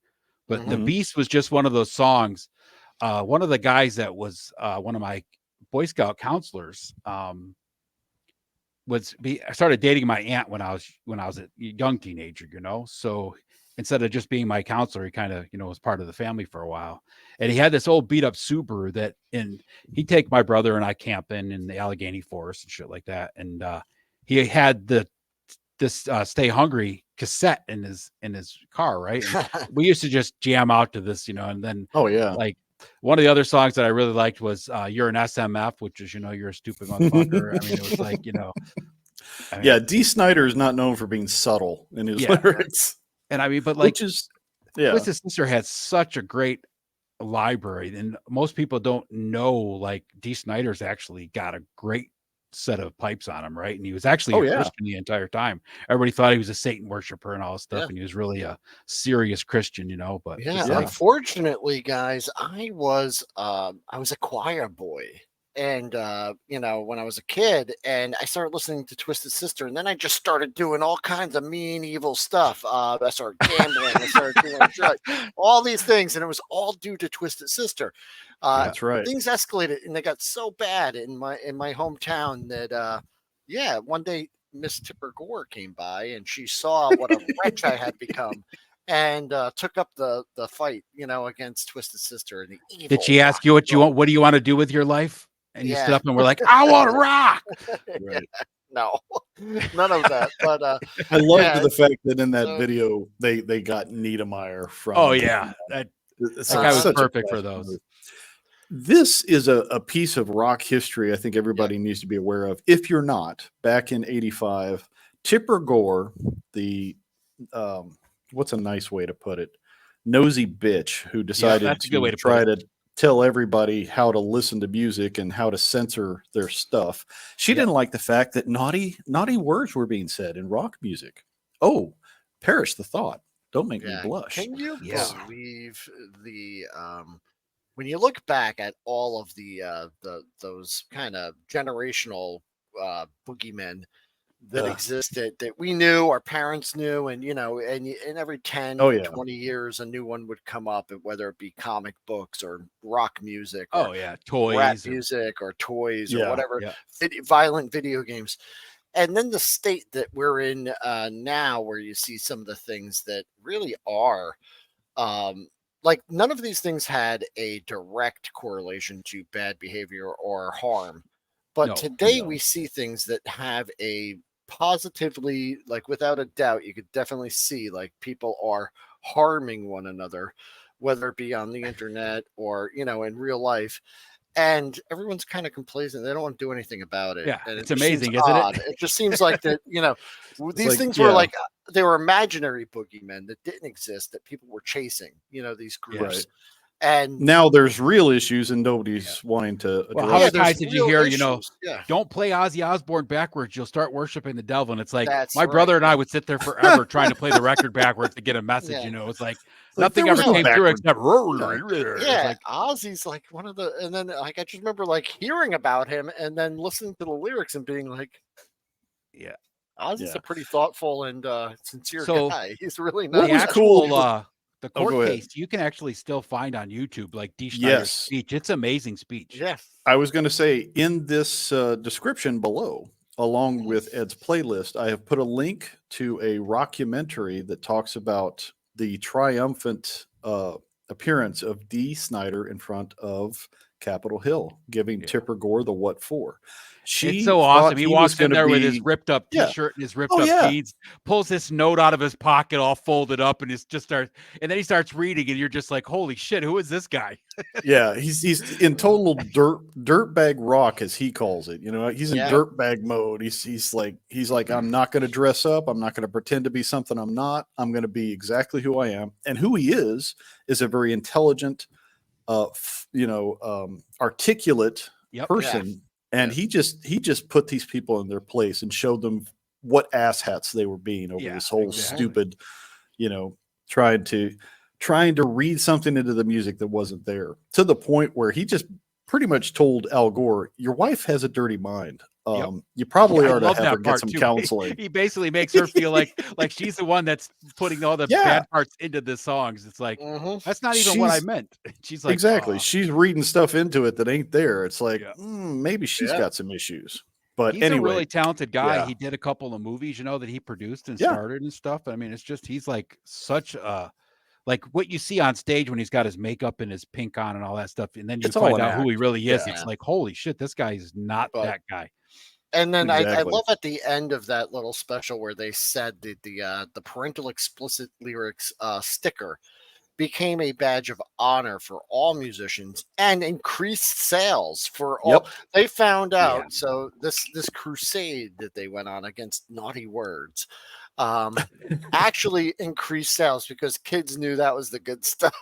Speaker 3: But The Beast was just one of those songs. One of the guys that was one of my Boy Scout counselors I started dating my aunt when I was a young teenager, So instead of just being my counselor, he kind of, was part of the family for a while. And he had this old beat up Subaru and he'd take my brother and I camping in the Allegheny Forest and shit like that. And he had this Stay Hungry cassette in his car, right? And we used to just jam out to this, and then like one of the other songs that I really liked was You're an SMF, which is you're a stupid motherfucker. I mean, it was like
Speaker 1: D. Snyder is not known for being subtle in his lyrics.
Speaker 3: And I mean, but like Twisted Sister had such a great library, and most people don't know like D. Snyder's actually got a great set of pipes on him, right? And he was actually a Christian the entire time. Everybody thought he was a Satan worshiper and all this stuff, and he was really a serious Christian, but
Speaker 2: unfortunately, guys, I was a choir boy, and when I was a kid, and I started listening to Twisted Sister, and then I just started doing all kinds of mean, evil stuff. I started gambling, I started doing drugs, all these things, and it was all due to Twisted Sister.
Speaker 1: That's right.
Speaker 2: Things escalated, and they got so bad in my hometown that yeah, one day Miss Tipper Gore came by and she saw what a wretch I had become, and took up the fight, against Twisted Sister and the
Speaker 3: Did
Speaker 2: evil
Speaker 3: she
Speaker 2: rock
Speaker 3: ask you what
Speaker 2: and
Speaker 3: you
Speaker 2: roll.
Speaker 3: want? What do you want to do with your life? And you stood
Speaker 2: Yeah,
Speaker 3: up and were like, I want to rock.
Speaker 1: Right.
Speaker 2: no, none of that. But
Speaker 1: I loved
Speaker 2: yeah,
Speaker 1: the fact that in that
Speaker 2: so
Speaker 1: video they got Niedermeyer
Speaker 3: Oh
Speaker 1: from.
Speaker 3: yeah, that
Speaker 1: It's
Speaker 3: that
Speaker 1: like
Speaker 3: guy was
Speaker 1: such a
Speaker 3: perfect for
Speaker 1: classic
Speaker 3: those.
Speaker 1: move. This is a piece of rock history I think everybody needs to be aware of. If you're not, back in '85, Tipper Gore, the what's a nice way to put it, nosy bitch who
Speaker 3: Yeah,
Speaker 1: decided
Speaker 3: that's a good way
Speaker 1: to
Speaker 3: to put
Speaker 1: try
Speaker 3: it.
Speaker 1: to tell everybody how to listen to music and how to censor their stuff. She
Speaker 3: Yep.
Speaker 1: didn't like the fact that naughty words were being said in rock music. Oh, perish the thought. Don't make me
Speaker 2: yeah,
Speaker 1: blush.
Speaker 2: can you
Speaker 3: Yeah.
Speaker 2: believe the when you look back at all of the those kind of generational boogeymen that
Speaker 1: Ugh.
Speaker 2: existed that we knew, our parents knew, and and every
Speaker 1: Oh
Speaker 2: 10,
Speaker 1: yeah.
Speaker 2: 20 years a new one would come up, and whether it be comic books or rock music or
Speaker 3: Oh yeah,
Speaker 2: rap
Speaker 3: toys or
Speaker 2: music or toys or
Speaker 1: Yeah.
Speaker 2: whatever,
Speaker 3: yeah.
Speaker 2: violent video games. And then the state that we're in now, where you see some of the things that really are um, like, none of these things had a direct correlation to bad behavior or harm. But
Speaker 3: No.
Speaker 2: today we see things that have a positively, like, without a doubt, you could definitely see like people are harming one another, whether it be on the internet or, in real life. And everyone's kind of complacent. They don't want to do anything about it.
Speaker 3: Yeah,
Speaker 2: And it
Speaker 3: it's
Speaker 2: just seems
Speaker 3: amazing, isn't it?
Speaker 2: odd. It just seems like that,
Speaker 1: It's
Speaker 2: these
Speaker 1: like,
Speaker 2: things were
Speaker 1: yeah,
Speaker 2: like they were imaginary boogeymen that didn't exist that people were chasing, these
Speaker 3: Yeah.
Speaker 1: right.
Speaker 2: groups. And
Speaker 1: Now there's real issues and
Speaker 3: Yeah.
Speaker 1: nobody's wanting to
Speaker 3: Well, how
Speaker 2: yeah,
Speaker 3: many
Speaker 1: address them.
Speaker 2: there's
Speaker 3: times did you
Speaker 2: real
Speaker 3: hear,
Speaker 2: issues. Yeah,
Speaker 3: don't play Ozzy Osbourne backwards, you'll start worshiping the devil. And it's like
Speaker 2: that's
Speaker 3: my
Speaker 2: right.
Speaker 3: brother and I
Speaker 2: Yeah.
Speaker 3: would sit there forever trying to play the record backwards to get a message,
Speaker 2: Yeah.
Speaker 3: It's like
Speaker 1: It's like there
Speaker 3: nothing
Speaker 1: was
Speaker 3: ever
Speaker 1: no
Speaker 2: No,
Speaker 3: came through
Speaker 1: backward.
Speaker 3: except
Speaker 1: Yeah.
Speaker 3: it's
Speaker 2: yeah,
Speaker 3: like,
Speaker 2: Ozzy's like one of the, and then like I just remember like hearing about him and then listening to the lyrics and being like,
Speaker 3: yeah.
Speaker 2: Ozzy's
Speaker 1: Yeah.
Speaker 2: a pretty thoughtful and sincere
Speaker 3: So
Speaker 2: guy. He's really
Speaker 1: What
Speaker 3: the
Speaker 2: nice.
Speaker 1: was cool?
Speaker 3: actual the
Speaker 1: Oh,
Speaker 3: court
Speaker 1: go ahead.
Speaker 3: case you can actually still find on YouTube, like D. Schneider's
Speaker 1: Yes.
Speaker 3: speech. It's amazing speech.
Speaker 2: Yeah.
Speaker 1: I was going to say in this description below, along
Speaker 2: Mhm.
Speaker 1: with Ed's playlist, I have put a link to a rockumentary that talks about the triumphant appearance of D. Snyder in front of Capitol Hill, giving
Speaker 3: Yeah.
Speaker 1: Tipper Gore the what for.
Speaker 3: It's
Speaker 1: She
Speaker 3: so
Speaker 1: thought
Speaker 3: awesome. He
Speaker 1: he was
Speaker 3: walks in
Speaker 1: going to
Speaker 3: there with his
Speaker 1: be,
Speaker 3: ripped up
Speaker 1: yeah.
Speaker 3: t-shirt and his ripped
Speaker 1: Oh,
Speaker 3: up
Speaker 1: yeah.
Speaker 3: jeans, pulls this note out of his pocket all folded up and just starts, and then he starts reading and you're just like, holy shit, who is this guy?
Speaker 1: Yeah, he's in total dirtbag rock as he calls it. He's in
Speaker 2: Yeah.
Speaker 1: dirtbag mode. He's like I'm not going to dress up. I'm not going to pretend to be something I'm not. I'm going to be exactly who I am. And who he is a very intelligent, articulate
Speaker 3: Yep.
Speaker 1: person. And
Speaker 2: Yeah.
Speaker 1: he just put these people in their place and showed them what asshats they were being over
Speaker 3: Yeah,
Speaker 1: this whole
Speaker 3: exactly.
Speaker 1: stupid, you know, trying to read something into the music that wasn't there, to the point where he just pretty much told Al Gore, your wife has a dirty mind.
Speaker 3: Yep.
Speaker 1: You probably
Speaker 3: I
Speaker 1: ought to
Speaker 3: love
Speaker 1: have her
Speaker 3: that
Speaker 1: get
Speaker 3: part
Speaker 1: some
Speaker 3: too.
Speaker 1: counseling.
Speaker 3: He basically makes her feel like she's the one that's putting all the
Speaker 1: Yeah.
Speaker 3: bad parts into the songs. It's like,
Speaker 2: Mhm.
Speaker 3: that's not even what I
Speaker 1: She's
Speaker 3: meant. She's like,
Speaker 1: exactly. She's reading stuff into it that ain't there. It's like,
Speaker 3: Yeah.
Speaker 1: maybe she's
Speaker 2: Yeah.
Speaker 1: got some issues. But
Speaker 3: he's a
Speaker 1: anyway,
Speaker 3: really talented guy.
Speaker 1: yeah.
Speaker 3: He did a couple of movies, that he produced and
Speaker 1: Yeah.
Speaker 3: started and stuff. I mean, it's just, he's like such a, like what you see on stage when he's got his makeup and his pink on and all that stuff. And then you
Speaker 1: It's all
Speaker 3: find
Speaker 1: an
Speaker 3: out who he
Speaker 1: act.
Speaker 3: really is.
Speaker 1: Yeah.
Speaker 3: It's like, holy shit, this guy is not
Speaker 2: But
Speaker 3: that guy.
Speaker 2: and then I
Speaker 1: Exactly.
Speaker 2: love at the end of that little special where they said that the parental explicit lyrics sticker became a badge of honor for all musicians and increased sales for all.
Speaker 1: Yep.
Speaker 2: They found out.
Speaker 3: Yeah.
Speaker 2: So this crusade that they went on against naughty words actually increased sales because kids knew that was the good stuff.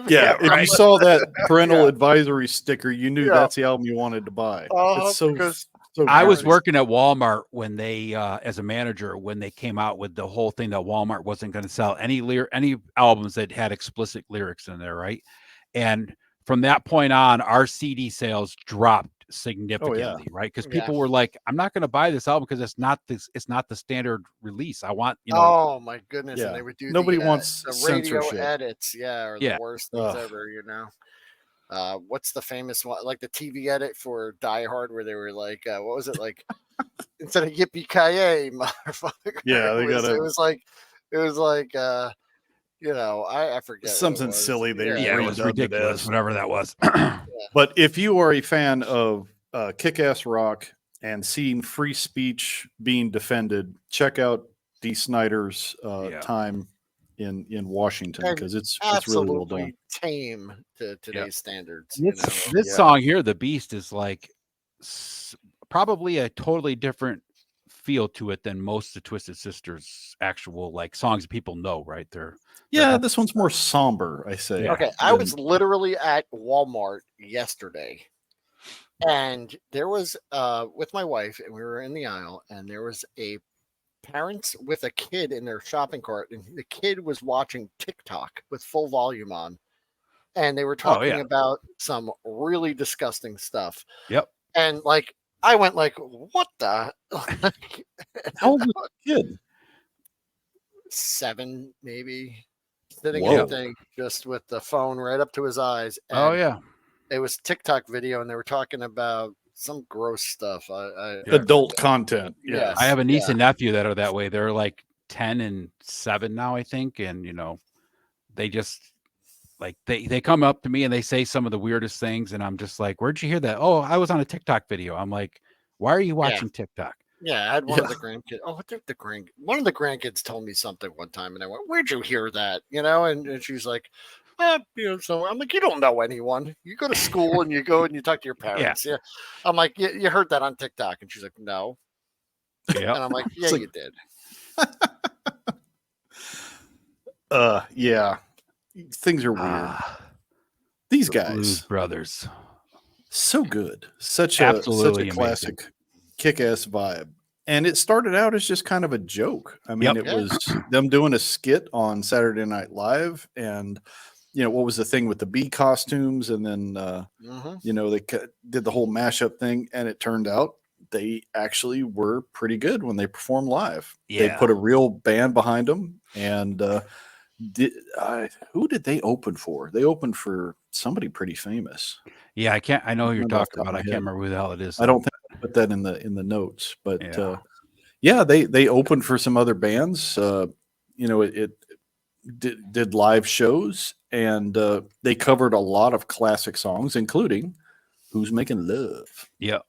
Speaker 1: Yeah. If you
Speaker 3: right.
Speaker 1: saw that parental
Speaker 2: Yeah.
Speaker 1: advisory sticker, you knew
Speaker 2: Yeah.
Speaker 1: that's the album you wanted to buy. It's so
Speaker 2: Because
Speaker 3: I was
Speaker 2: parents-
Speaker 3: working at Walmart when they, as a manager, when they came out with the whole thing that Walmart wasn't going to sell any albums that had explicit lyrics in there, right? And from that point on, our CD sales dropped significantly, right? Because
Speaker 2: Yeah.
Speaker 3: people were like, "I'm not going to buy this album because it's not the standard release. I want,
Speaker 2: Oh my goodness!
Speaker 1: Yeah.
Speaker 2: And they would do
Speaker 1: Nobody
Speaker 2: the,
Speaker 1: wants
Speaker 2: the radio
Speaker 1: censorship.
Speaker 2: edits, or
Speaker 3: Yeah.
Speaker 2: the worst things
Speaker 1: Ugh.
Speaker 2: ever. What's the famous one? Like the TV edit for Die Hard, where they were like, what was it like? instead of yippee ki motherfucker.
Speaker 1: Yeah, they gotta
Speaker 2: It was like I forget what it
Speaker 1: something
Speaker 2: was.
Speaker 1: silly they
Speaker 3: Yeah, it was
Speaker 1: redubbed it
Speaker 3: ridiculous,
Speaker 1: as.
Speaker 3: whatever that was.
Speaker 1: But if you are a fan of kick-ass rock and seeing free speech being defended, check out Dee Snider's
Speaker 3: Yeah.
Speaker 1: time in Washington,
Speaker 2: And
Speaker 1: because it's really well done.
Speaker 2: absolutely tame to today's standards.
Speaker 3: This song here, "The Beast," is like probably a totally different feel to it than most of Twisted Sister's actual like songs that people know, right?
Speaker 1: Yeah, this one's more somber, I say.
Speaker 3: Yeah.
Speaker 2: Okay, I was literally at Walmart yesterday, and there was with my wife, and we were in the aisle, and there was a parents with a kid in their shopping cart, and the kid was watching TikTok with full volume on, and they were talking about some really disgusting stuff.
Speaker 3: Yep.
Speaker 2: And like I went like, what the
Speaker 1: How old was the kid?
Speaker 2: 7 maybe, sitting
Speaker 1: Whoa.
Speaker 2: in the thing just with the phone right up to his eyes. And
Speaker 3: Oh yeah.
Speaker 2: it was TikTok video, and they were talking about some gross stuff.
Speaker 1: Adult content.
Speaker 2: Yes.
Speaker 3: I have a niece and nephew that are that way. They're like 10 and 7 now, I think, and they just like they come up to me and they say some of the weirdest things, and I'm just like, "Where'd you hear that?" "Oh, I was on a TikTok video." I'm like, "Why are you watching TikTok?"
Speaker 2: Yeah, I had one of the grandkids. Oh, one of the grandkids told me something one time, and I went, "Where'd you hear that?" And she's like, so I'm like, "You don't know anyone. You go to school and you go and you talk to your parents." Yeah. I'm like, you heard that on TikTok?" And she's like, "No."
Speaker 3: Yeah.
Speaker 2: And I'm like, "Yeah,
Speaker 1: like,
Speaker 2: you did."
Speaker 1: Yeah. Things are weird. These guys,
Speaker 3: Blues Brothers,
Speaker 1: so good. Such
Speaker 3: absolutely
Speaker 1: a classic kick-ass vibe. And it started out as just kind of a joke. I mean, it was them doing a skit on Saturday Night Live, and what was the thing with the bee costumes, and then they did the whole mashup thing, and it turned out they actually were pretty good when they performed live. They put a real band behind them, and who did they open for? They opened for somebody pretty famous.
Speaker 3: Yeah, I know who you're talking about. I can't
Speaker 1: head.
Speaker 3: remember who the hell it is.
Speaker 1: I don't think I put that in the notes, but they opened for some other bands. It did live shows, and they covered a lot of classic songs, including "Who's Making Love."
Speaker 3: Yeah.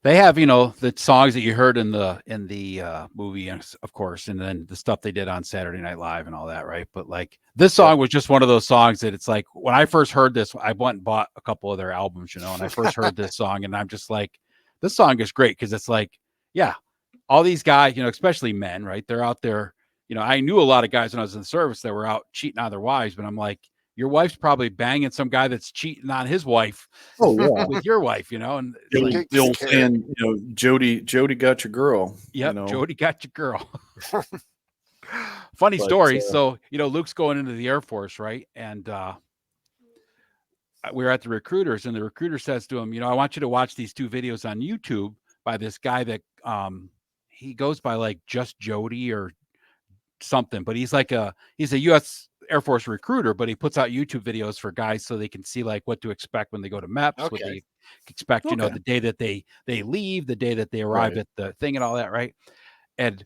Speaker 3: They have, the songs that you heard in the movie, of course, and then the stuff they did on Saturday Night Live and all that, right? But like this song was just one of those songs that it's like when I first heard this, I went and bought a couple of their albums, and I first heard this song, and I'm just like, this song is great because it's like, yeah, all these guys, especially men, right? They're out there. I knew a lot of guys when I was in the service that were out cheating on their wives, but I'm like, your wife's probably banging some guy that's cheating on his wife.
Speaker 1: Oh yeah,
Speaker 3: with your wife, and
Speaker 1: the old saying, Jody got your girl.
Speaker 3: Yep, Jody got your girl. Funny story. So Luke's going into the Air Force, right? And we were at the recruiters, and the recruiter says to him, I want you to watch these 2 videos on YouTube by this guy that he goes by like Just Jody or something, but he's a U.S. Air Force recruiter, but he puts out YouTube videos for guys so they can see like what to expect when they go to MEPS, what they expect, the day that they leave, the day that they arrive at the thing and all that, right? And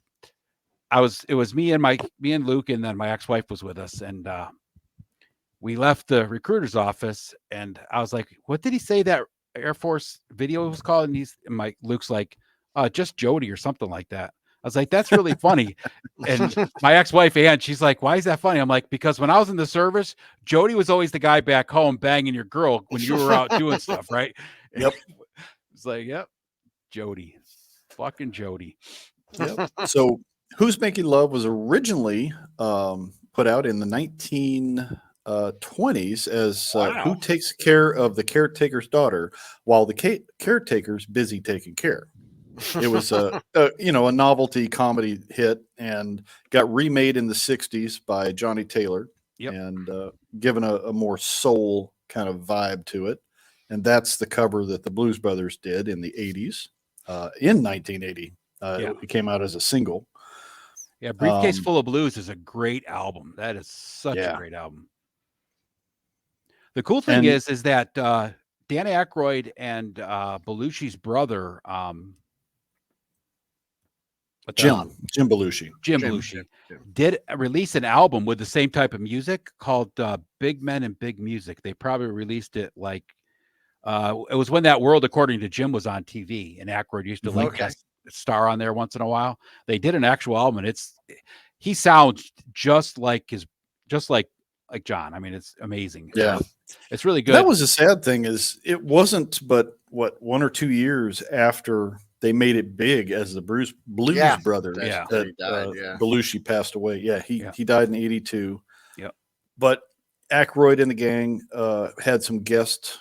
Speaker 3: it was me and Luke, and then my ex-wife was with us, and we left the recruiter's office, and I was like, what did he say that Air Force video was called? And Luke's like, Just Jody or something like that. I was like, that's really funny. And my ex-wife, Ann, she's like, why is that funny? I'm like, because when I was in the service, Jody was always the guy back home banging your girl when you were out doing stuff, right?
Speaker 1: Yep.
Speaker 3: It's like, yep, Jody. Fucking Jody.
Speaker 1: Yep. So Who's Making Love was originally put out in the 1920s as Who Takes Care of the Caretaker's Daughter while the caretaker's busy taking care. It was a novelty comedy hit, and got remade in the 60s by Johnny Taylor, and given a more soul kind of vibe to it. And that's the cover that the Blues Brothers did in the 80s. In 1980, it came out as a single.
Speaker 3: Yeah, Briefcase Full of Blues is a great album. That is such a great album. The cool thing is that Dan Aykroyd and Belushi's brother, But
Speaker 1: Jim Belushi.
Speaker 3: Jim
Speaker 2: Jim,
Speaker 3: Belushi
Speaker 2: Jim.
Speaker 3: did release an album with the same type of music called Big Men and Big Music. They probably released it like it was when That World According to Jim was on TV, and Aykroyd used to like guest star on there once in a while. They did an actual album, and he sounds just like John. I mean, it's amazing.
Speaker 1: Yeah.
Speaker 3: It's really good.
Speaker 1: That was the sad thing is it wasn't but 1 or 2 years after they made it big as the Blues Brothers
Speaker 3: Yeah.
Speaker 1: that
Speaker 2: He died,
Speaker 1: Belushi passed away. Yeah, he died in 82.
Speaker 3: Yep.
Speaker 1: But Aykroyd and the gang had some guest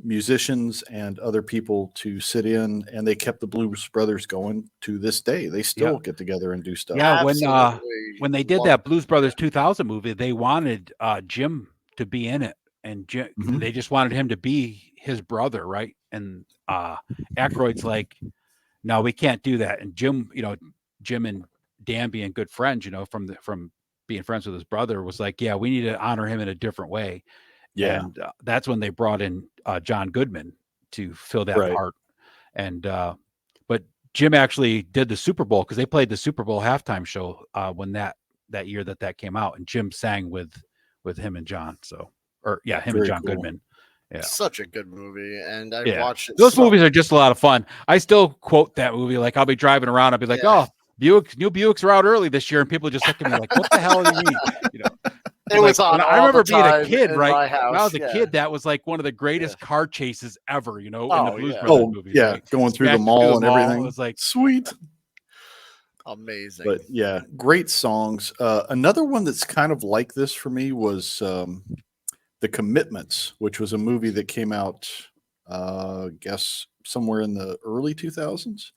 Speaker 1: musicians and other people to sit in, and they kept the Blues Brothers going to this day. They still get together and do stuff.
Speaker 3: Yeah,
Speaker 2: Absolutely
Speaker 3: when they did
Speaker 2: love
Speaker 3: that Blues Brothers 2000 movie, they wanted Jim to be in it, and Jim, they just wanted him to be his brother, right? And Aykroyd's like, no, we can't do that. And Jim, Jim and Dan being good friends, from being friends with his brother, was like, yeah, we need to honor him in a different way.
Speaker 1: Yeah.
Speaker 3: And that's when they brought in John Goodman to fill that part. And but Jim actually did the Super Bowl, because they played the Super Bowl halftime show when that year that came out, and Jim sang with him and John. So, him and John Goodman. Yeah,
Speaker 2: such a good movie, and I watched it.
Speaker 3: Those movies are just a lot of fun. I still quote that movie. Like, I'll be driving around, I'll be like, "Oh, new Buicks are out early this year," and people just look at me like, "What the hell do you mean?"
Speaker 2: It was on.
Speaker 3: I remember being a kid, right?
Speaker 2: House,
Speaker 3: when I was a kid, that was like one of the greatest car chases ever. In the Blues Brothers movies.
Speaker 1: Yeah,
Speaker 3: right?
Speaker 1: going through the mall and everything.
Speaker 3: It was like
Speaker 1: sweet.
Speaker 2: Amazing.
Speaker 1: But yeah, great songs. Another one that's kind of like this for me was The Commitments, which was a movie that came out, I guess, somewhere in the early 2000s.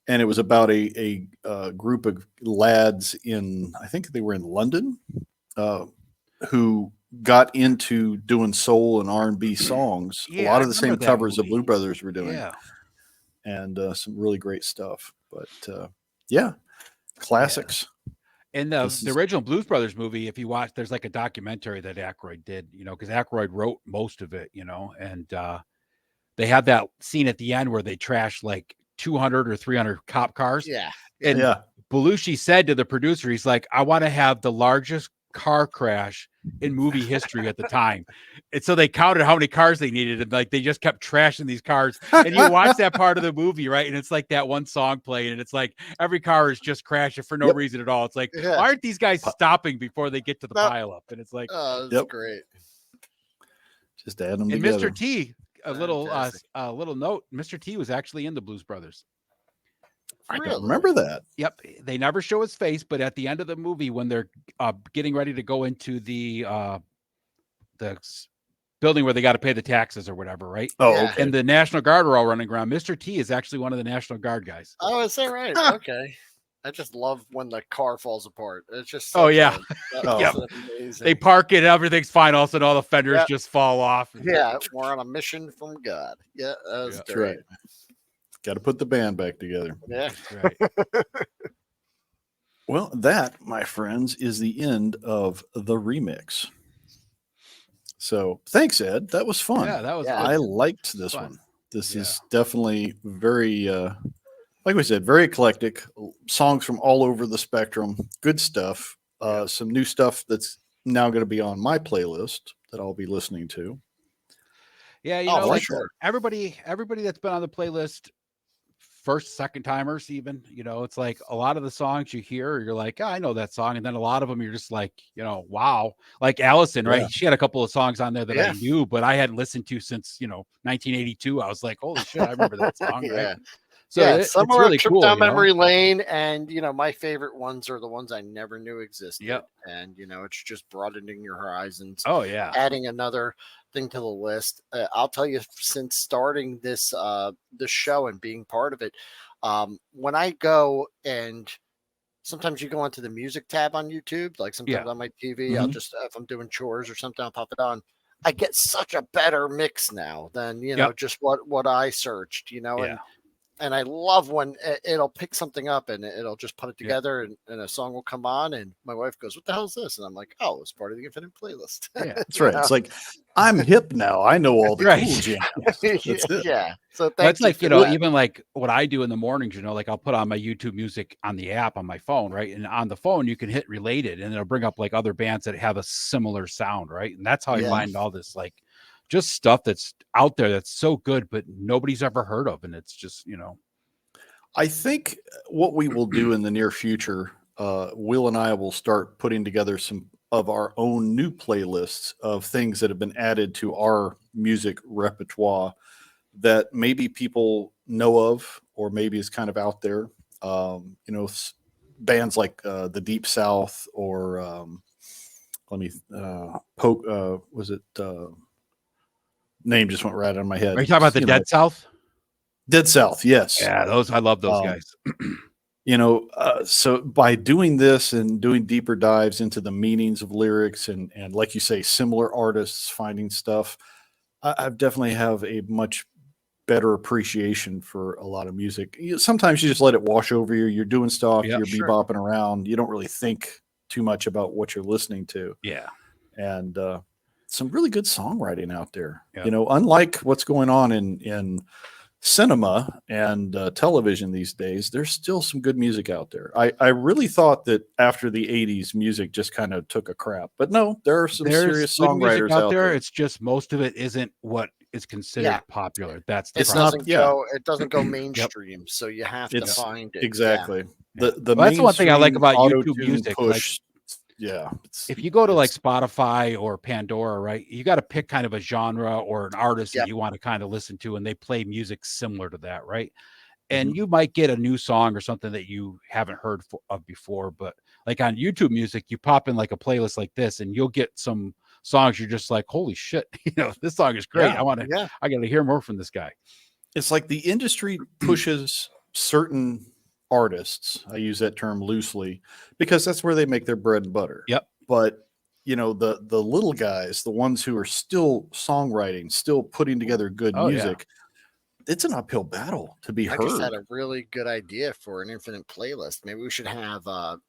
Speaker 1: And it was about a group of lads I think they were in London, who got into doing soul and R&B songs. A lot of the same covers the Blue Brothers were doing.
Speaker 3: Yeah.
Speaker 1: And some really great stuff. But classics.
Speaker 3: In the original Blues Brothers movie, if you watch, there's like a documentary that Aykroyd did, because Aykroyd wrote most of it, and they have that scene at the end where they trash like 200 or 300 cop cars.
Speaker 2: Yeah.
Speaker 3: And Belushi said to the producer, he's like, I want to have the largest car crash in movie history at the time. And so they counted how many cars they needed, and like they just kept trashing these cars. And you watch that part of the movie, right? And it's like that one song playing, and it's like every car is just crashing for no reason at all. It's like, why aren't these guys stopping before they get to the pileup? And it's like,
Speaker 2: that's great.
Speaker 1: Just add them
Speaker 3: and
Speaker 1: together.
Speaker 3: Mr. T, a little note, Mr. T was actually in the Blues Brothers.
Speaker 1: I don't remember that.
Speaker 3: Yep. They never show his face, but at the end of the movie, when they're getting ready to go into the building where they got to pay the taxes or whatever, right?
Speaker 1: Oh, okay.
Speaker 3: And the National Guard are all running around. Mr. T is actually one of the National Guard guys.
Speaker 2: Oh, is that right? Okay. I just love when the car falls apart. It's just
Speaker 3: amazing. They park it, everything's fine. All of a sudden, all the fenders just fall off.
Speaker 2: Yeah, we're on a mission from God. Yeah, that's
Speaker 1: right. Got to put the band back together.
Speaker 2: Yeah.
Speaker 3: Right.
Speaker 1: Well, that, my friends, is the end of the remix. So thanks, Ed. That was fun.
Speaker 3: Yeah, that was
Speaker 1: I liked this one. This is definitely very, like we said, very eclectic. Songs from all over the spectrum. Good stuff. Some new stuff that's now going to be on my playlist that I'll be listening to.
Speaker 3: Yeah, everybody that's been on the playlist, first, second timers, even, it's like a lot of the songs you hear, you're like, I know that song. And then a lot of them, you're just like, wow. Like Allison, right? She had a couple of songs on there that I knew, but I hadn't listened to since, 1982. I was like, holy shit, I remember that song. Right? So
Speaker 2: somewhere
Speaker 3: it's really
Speaker 2: trip
Speaker 3: cool,
Speaker 2: down memory lane, and my favorite ones are the ones I never knew existed.
Speaker 3: Yep.
Speaker 2: And it's just broadening your horizons.
Speaker 3: Oh yeah,
Speaker 2: adding another thing to the list. I'll tell you, since starting this show and being part of it, when I go, and sometimes you go onto the music tab on YouTube, like sometimes on my TV, I'll just, if I'm doing chores or something, I'll pop it on. I get such a better mix now than just what I searched, and And I love when it'll pick something up and it'll just put it
Speaker 3: Yeah.
Speaker 2: together and a song will come on and my wife goes, "What the hell is this?" And I'm like, "Oh, it's part of the Infinite playlist."
Speaker 3: Yeah.
Speaker 1: That's right. It's like, I'm hip now. I know all the
Speaker 3: Right.
Speaker 1: cool jams. That's it.
Speaker 2: Yeah. So
Speaker 3: Well,
Speaker 2: thank
Speaker 3: it's like,
Speaker 2: for
Speaker 3: you know,
Speaker 2: that.
Speaker 3: even like what I do in the mornings, you know, like I'll put on my YouTube music on the app on my phone, right? And on the phone, you can hit related and it'll bring up like other bands that have a similar sound, right? And that's how I
Speaker 2: Yeah.
Speaker 3: find all this like just stuff that's out there that's so good, but nobody's ever heard of. And it's just, you know,
Speaker 1: I think what we will do in the near future, Will and I will start putting together some of our own new playlists of things that have been added to our music repertoire that maybe people know of, or maybe is kind of out there. You know, bands like the Deep South, or let me poke. Was it name just went right out of my head?
Speaker 3: are you talking about the
Speaker 1: You know,
Speaker 3: Dead South?
Speaker 1: Dead South. Yes.
Speaker 3: Yeah, I love those
Speaker 1: Um,
Speaker 3: guys.
Speaker 1: you know, so by doing this and doing deeper dives into the meanings of lyrics, and like you say, similar artists finding stuff, I definitely have a much better appreciation for a lot of music. Sometimes you just let it wash over you. You're doing stuff,
Speaker 3: Yeah,
Speaker 1: you're
Speaker 2: sure.
Speaker 1: bebopping around. You don't really think too much about what you're listening to.
Speaker 3: Yeah.
Speaker 1: And some really good songwriting out there.
Speaker 3: Yeah.
Speaker 1: You know, unlike what's going on in cinema and television these days, there's still some good music out there. I really thought that after the 80s, music just kind of took a crap. But no, there are some
Speaker 3: There's
Speaker 1: serious
Speaker 3: good music
Speaker 1: songwriters
Speaker 3: out
Speaker 1: out
Speaker 3: there.
Speaker 1: there.
Speaker 3: It's just most of it isn't what is considered
Speaker 2: Yeah.
Speaker 3: popular. That's the
Speaker 2: It
Speaker 1: It's
Speaker 3: problem.
Speaker 1: not, yeah,
Speaker 2: it doesn't go mainstream, so you have to
Speaker 1: it's
Speaker 2: find it. Yeah.
Speaker 1: exactly.
Speaker 3: Yeah.
Speaker 1: The
Speaker 3: Well, that's the one thing I like
Speaker 1: mainstream
Speaker 3: about YouTube
Speaker 1: auto-tune
Speaker 3: music. Like,
Speaker 1: push. Yeah.
Speaker 3: if you go to like
Speaker 1: It's
Speaker 3: Spotify or Pandora, right, you got to pick kind of a genre or an artist that
Speaker 2: Yep.
Speaker 3: you want to kind of listen to, and they play music similar to that, right?
Speaker 1: Mhm.
Speaker 3: And you might get a new song or something that you haven't heard of before, but like on YouTube music, you pop in like a playlist like this, and you'll get some songs you're just like, holy shit, you know, this song is great.
Speaker 1: Yeah.
Speaker 2: Yeah.
Speaker 3: I got to hear more from this guy.
Speaker 1: It's like the industry pushes certain artists. I use that term loosely because that's where they make their bread and butter.
Speaker 3: Yep.
Speaker 1: But you know, the little guys, the ones who are still songwriting, still putting together good
Speaker 3: Oh, yeah.
Speaker 1: music, it's an uphill battle to be
Speaker 2: I just had
Speaker 1: heard.
Speaker 2: a really good idea for an infinite playlist. Maybe we should have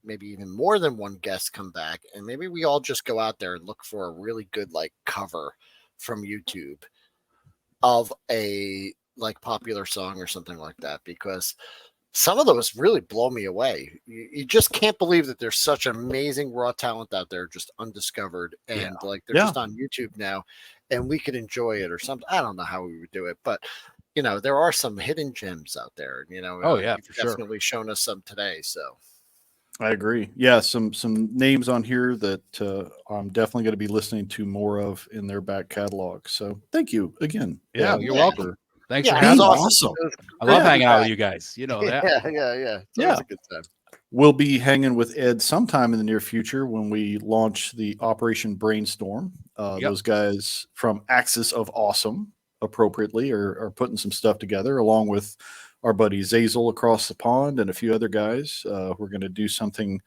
Speaker 2: maybe even more than one guest come back, and maybe we all just go out there and look for a really good like cover from YouTube of a like popular song or something like that, because some of those really blow me away. You just can't believe that there's such amazing raw talent out there just undiscovered, and
Speaker 3: Yeah.
Speaker 2: like they're
Speaker 1: Yeah.
Speaker 2: just on YouTube now, and we could enjoy it or something. I don't know how we would do it, but you know there are some hidden gems out there. You know,
Speaker 3: Oh, yeah,
Speaker 2: you've
Speaker 3: for sure.
Speaker 2: definitely shown us some today. So
Speaker 1: I agree. Yeah, some names on here that I'm definitely going to be listening to more of in their back catalog. So thank you again.
Speaker 3: Yeah,
Speaker 1: Ed,
Speaker 3: you're
Speaker 2: Yeah.
Speaker 3: welcome. Thanks
Speaker 2: yeah,
Speaker 3: for
Speaker 2: it was
Speaker 3: having
Speaker 1: being
Speaker 3: me.
Speaker 2: awesome.
Speaker 1: awesome.
Speaker 2: It was
Speaker 3: I love
Speaker 2: great to be
Speaker 3: hanging out with
Speaker 2: back.
Speaker 3: you guys. You know that.
Speaker 2: Yeah. It's
Speaker 1: Yeah.
Speaker 2: always a good time.
Speaker 1: We'll be hanging with Ed sometime in the near future when we launch the Operation Brainstorm.
Speaker 3: Yep.
Speaker 1: Those guys from Axis of Awesome, appropriately, are putting some stuff together along with our buddy Zazel across the pond and a few other guys. We're going to do something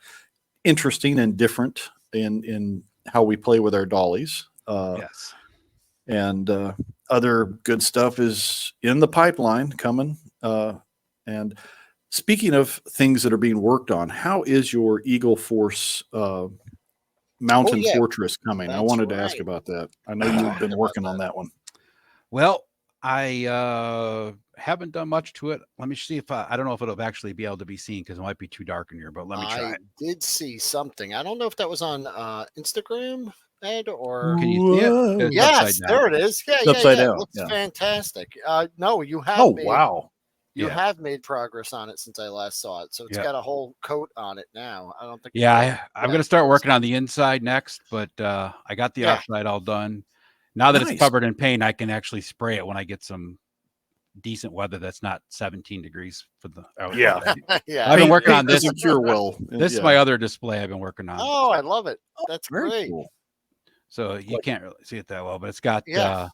Speaker 1: interesting and different in how we play with our dollies.
Speaker 3: Yes.
Speaker 1: And other good stuff is in the pipeline coming. And speaking of things that are being worked on, how is your Eagle Force Mountain
Speaker 2: yeah,
Speaker 1: Fortress coming? I
Speaker 2: that's
Speaker 1: wanted to ask
Speaker 2: right.
Speaker 1: about that. I know
Speaker 2: We
Speaker 1: you've
Speaker 2: talked
Speaker 1: been
Speaker 2: about
Speaker 1: working
Speaker 2: that.
Speaker 1: on that one.
Speaker 3: Well, I haven't done much to it. Let me see if I don't know if it'll actually be able to be seen because it might be too dark in here, but let me try
Speaker 2: I
Speaker 3: it.
Speaker 2: did see something. I don't know if that was on Instagram, Ed, or
Speaker 3: Can you see it?
Speaker 1: Whoa.
Speaker 3: It's
Speaker 2: yes,
Speaker 3: upside down.
Speaker 2: there it is. Yeah,
Speaker 1: It's upside
Speaker 2: It
Speaker 1: down,
Speaker 2: looks
Speaker 1: yeah.
Speaker 2: fantastic. No, you have
Speaker 1: Oh,
Speaker 2: made
Speaker 1: wow.
Speaker 2: you
Speaker 3: Yeah.
Speaker 2: have made progress on it since I last saw it. So it's
Speaker 3: Yeah.
Speaker 2: got a whole coat on it now. I don't think.
Speaker 3: Yeah, I'm
Speaker 2: yeah.
Speaker 3: gonna start working on the inside next, but I got the
Speaker 2: Yeah.
Speaker 3: outside all done. Now that
Speaker 1: Nice.
Speaker 3: it's covered in paint, I can actually spray it when I get some decent weather that's not 17 degrees for the
Speaker 1: Yeah.
Speaker 2: Yeah.
Speaker 3: I've been working on
Speaker 1: Paint
Speaker 3: this.
Speaker 1: doesn't cure well.
Speaker 3: This is
Speaker 1: Yeah.
Speaker 3: my other display I've been working on.
Speaker 2: Oh, I love it. That's
Speaker 1: Very
Speaker 2: great.
Speaker 1: cool.
Speaker 3: So you can't really see it that well, but it's got
Speaker 2: Yeah.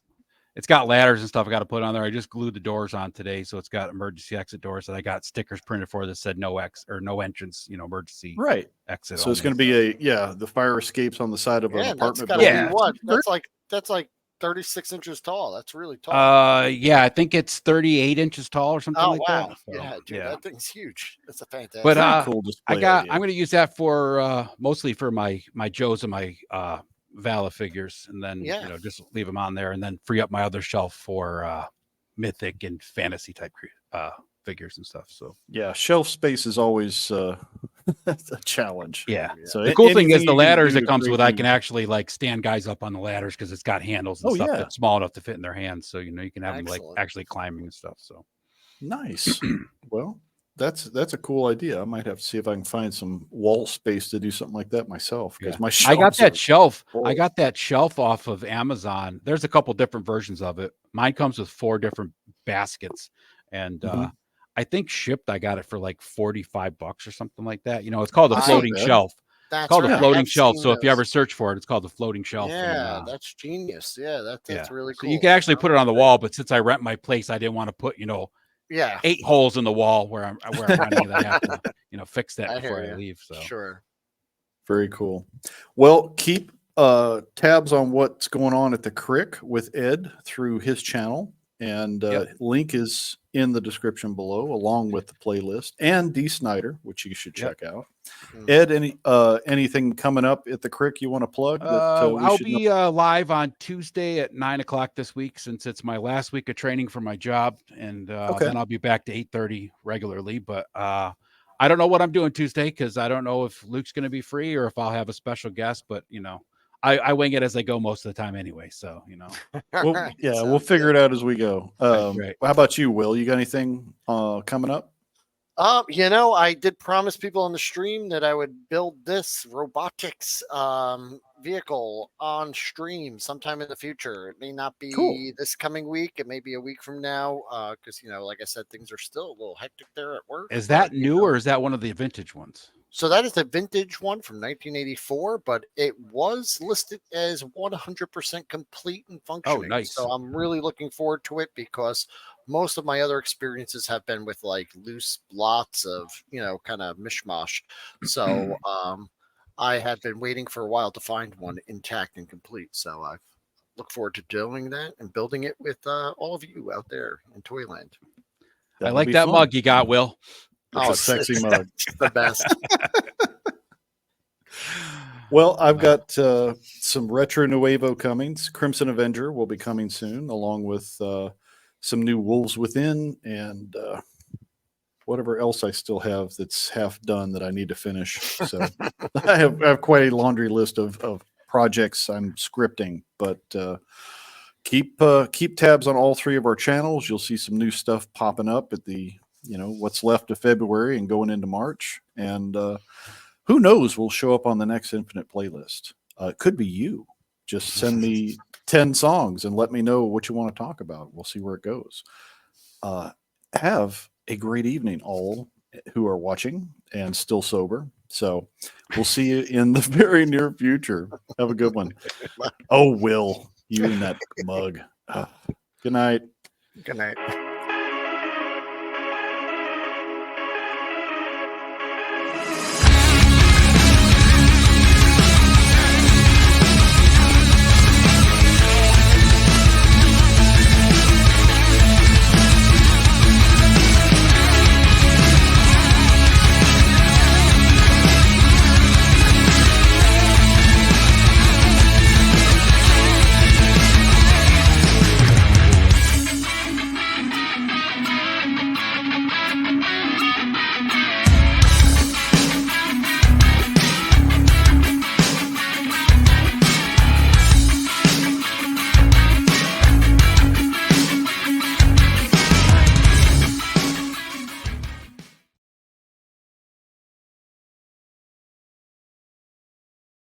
Speaker 3: it's got ladders and stuff I got to put on there. I just glued the doors on today, so it's got emergency exit doors that I got stickers printed for that said no entrance, emergency
Speaker 1: Right.
Speaker 3: exit.
Speaker 1: So it's going to be the fire escapes on the side of an
Speaker 2: Yeah, and that's
Speaker 1: apartment
Speaker 2: got to
Speaker 1: building.
Speaker 2: be what? That's like 36 inches tall. That's really tall.
Speaker 3: Yeah, I think it's 38 inches tall or something
Speaker 2: Oh
Speaker 3: like
Speaker 2: wow!
Speaker 3: that. So,
Speaker 2: Yeah, dude, that thing's huge. That's a fantastic.
Speaker 3: But
Speaker 1: Very cool display idea.
Speaker 3: I'm going to use that for mostly for my Joes and my Vala figures, and then
Speaker 2: Yeah.
Speaker 3: just leave them on there, and then free up my other shelf for mythic and fantasy type figures and stuff. So
Speaker 1: Yeah, shelf space is always a challenge.
Speaker 3: yeah.
Speaker 1: So
Speaker 3: The cool thing is
Speaker 1: anything
Speaker 3: the
Speaker 1: you can
Speaker 3: ladders
Speaker 1: do
Speaker 3: it
Speaker 1: to
Speaker 3: comes
Speaker 1: create
Speaker 3: with. I
Speaker 1: new-
Speaker 3: can actually like stand guys up on the ladders because it's got handles and
Speaker 1: Oh,
Speaker 3: stuff
Speaker 1: yeah.
Speaker 3: that's small enough to fit in their hands. So you can have them like
Speaker 2: Excellent.
Speaker 3: actually climbing and stuff. So
Speaker 1: Nice. Well, that's a cool idea. I might have to see if I can find some wall space to do something like that myself because
Speaker 3: yeah.
Speaker 1: my
Speaker 3: I got
Speaker 1: shelves
Speaker 3: that
Speaker 1: are
Speaker 3: shelf.
Speaker 1: full.
Speaker 3: I got that shelf off of Amazon. There's a couple different versions of it. Mine comes with 4 different baskets, and
Speaker 1: Mhm.
Speaker 3: I think shipped. I got it for like $45 or something like that. It's called a
Speaker 1: That's
Speaker 2: I-
Speaker 1: not
Speaker 3: floating
Speaker 1: bad.
Speaker 3: shelf.
Speaker 2: That's
Speaker 3: It's called
Speaker 2: right.
Speaker 3: a
Speaker 2: I
Speaker 3: floating
Speaker 2: have
Speaker 3: shelf.
Speaker 2: seen
Speaker 3: So if you
Speaker 2: those.
Speaker 3: ever search for it, it's called the floating shelf.
Speaker 2: Yeah,
Speaker 3: and,
Speaker 2: that's genius. Yeah, that's really
Speaker 3: so
Speaker 2: cool.
Speaker 3: you can actually put it on the wall, but since I rent my place, I didn't want to put
Speaker 2: Yeah,
Speaker 3: 8 holes in the wall where I'm renting it. I have to fix that
Speaker 2: I
Speaker 3: before
Speaker 2: hear
Speaker 3: I
Speaker 2: ya.
Speaker 3: leave. So
Speaker 2: sure.
Speaker 1: Very cool. Well, keep tabs on what's going on at the Crick with Ed through his channel. And
Speaker 3: Yep.
Speaker 1: link is in the description below, along with the playlist and D. Snyder, which you should
Speaker 3: Yep.
Speaker 1: check out.
Speaker 2: Mhm.
Speaker 1: Ed, anything coming up at the Crick you want to plug? That we
Speaker 3: I'll
Speaker 1: should know?
Speaker 3: be live on Tuesday at 9:00 this week, since it's my last week of training for my job, and
Speaker 1: Okay.
Speaker 3: then I'll be back to 8:30 regularly. But I don't know what I'm doing Tuesday because I don't know if Luke's going to be free or if I'll have a special guest. But I wing it as I go most of the time anyway. So
Speaker 1: Well,
Speaker 2: Alright,
Speaker 1: yeah, we'll
Speaker 2: sounds
Speaker 1: figure
Speaker 2: good.
Speaker 1: it out as we go.
Speaker 3: Right.
Speaker 1: How about you, Will? You got anything coming up?
Speaker 2: I did promise people on the stream that I would build this robotics vehicle on stream sometime in the future. It may not be
Speaker 1: Cool.
Speaker 2: this coming week. It may be a week from now. Because like I said, things are still a little hectic there at work.
Speaker 3: Is
Speaker 2: but,
Speaker 3: that new or is that one of the vintage ones?
Speaker 2: So that is a vintage one from 1984, but it was listed as 100% complete and functioning.
Speaker 3: nice.
Speaker 2: So I'm really looking forward to it because most of my other experiences have been with like loose lots of, kind of mishmash. So I had been waiting for a while to find one intact and complete. So I look forward to doing that and building it with all of you out there in Toyland.
Speaker 3: I
Speaker 1: That'll
Speaker 3: like
Speaker 1: be
Speaker 3: that
Speaker 1: fun.
Speaker 3: mug you got, Will.
Speaker 1: It's a sexy mug.
Speaker 2: It's the best.
Speaker 1: Well, I've got some Retro Nuevo coming. Crimson Avenger will be coming soon, along with some new Wolves Within and whatever else I still have that's half done that I need to finish. So I have quite a laundry list of projects I'm scripting, but keep tabs on all 3 of our channels. You'll see some new stuff popping up at the what's left of February and going into March, and who knows, we'll show up on the next Infinite playlist. It could be you. Just send me 10 songs and let me know what you want to talk about. We'll see where it goes. Have a great evening, all who are watching and still sober. So we'll see you in the very near future. Have a good one. Oh, Will, you in that mug. Good night.
Speaker 2: Good night.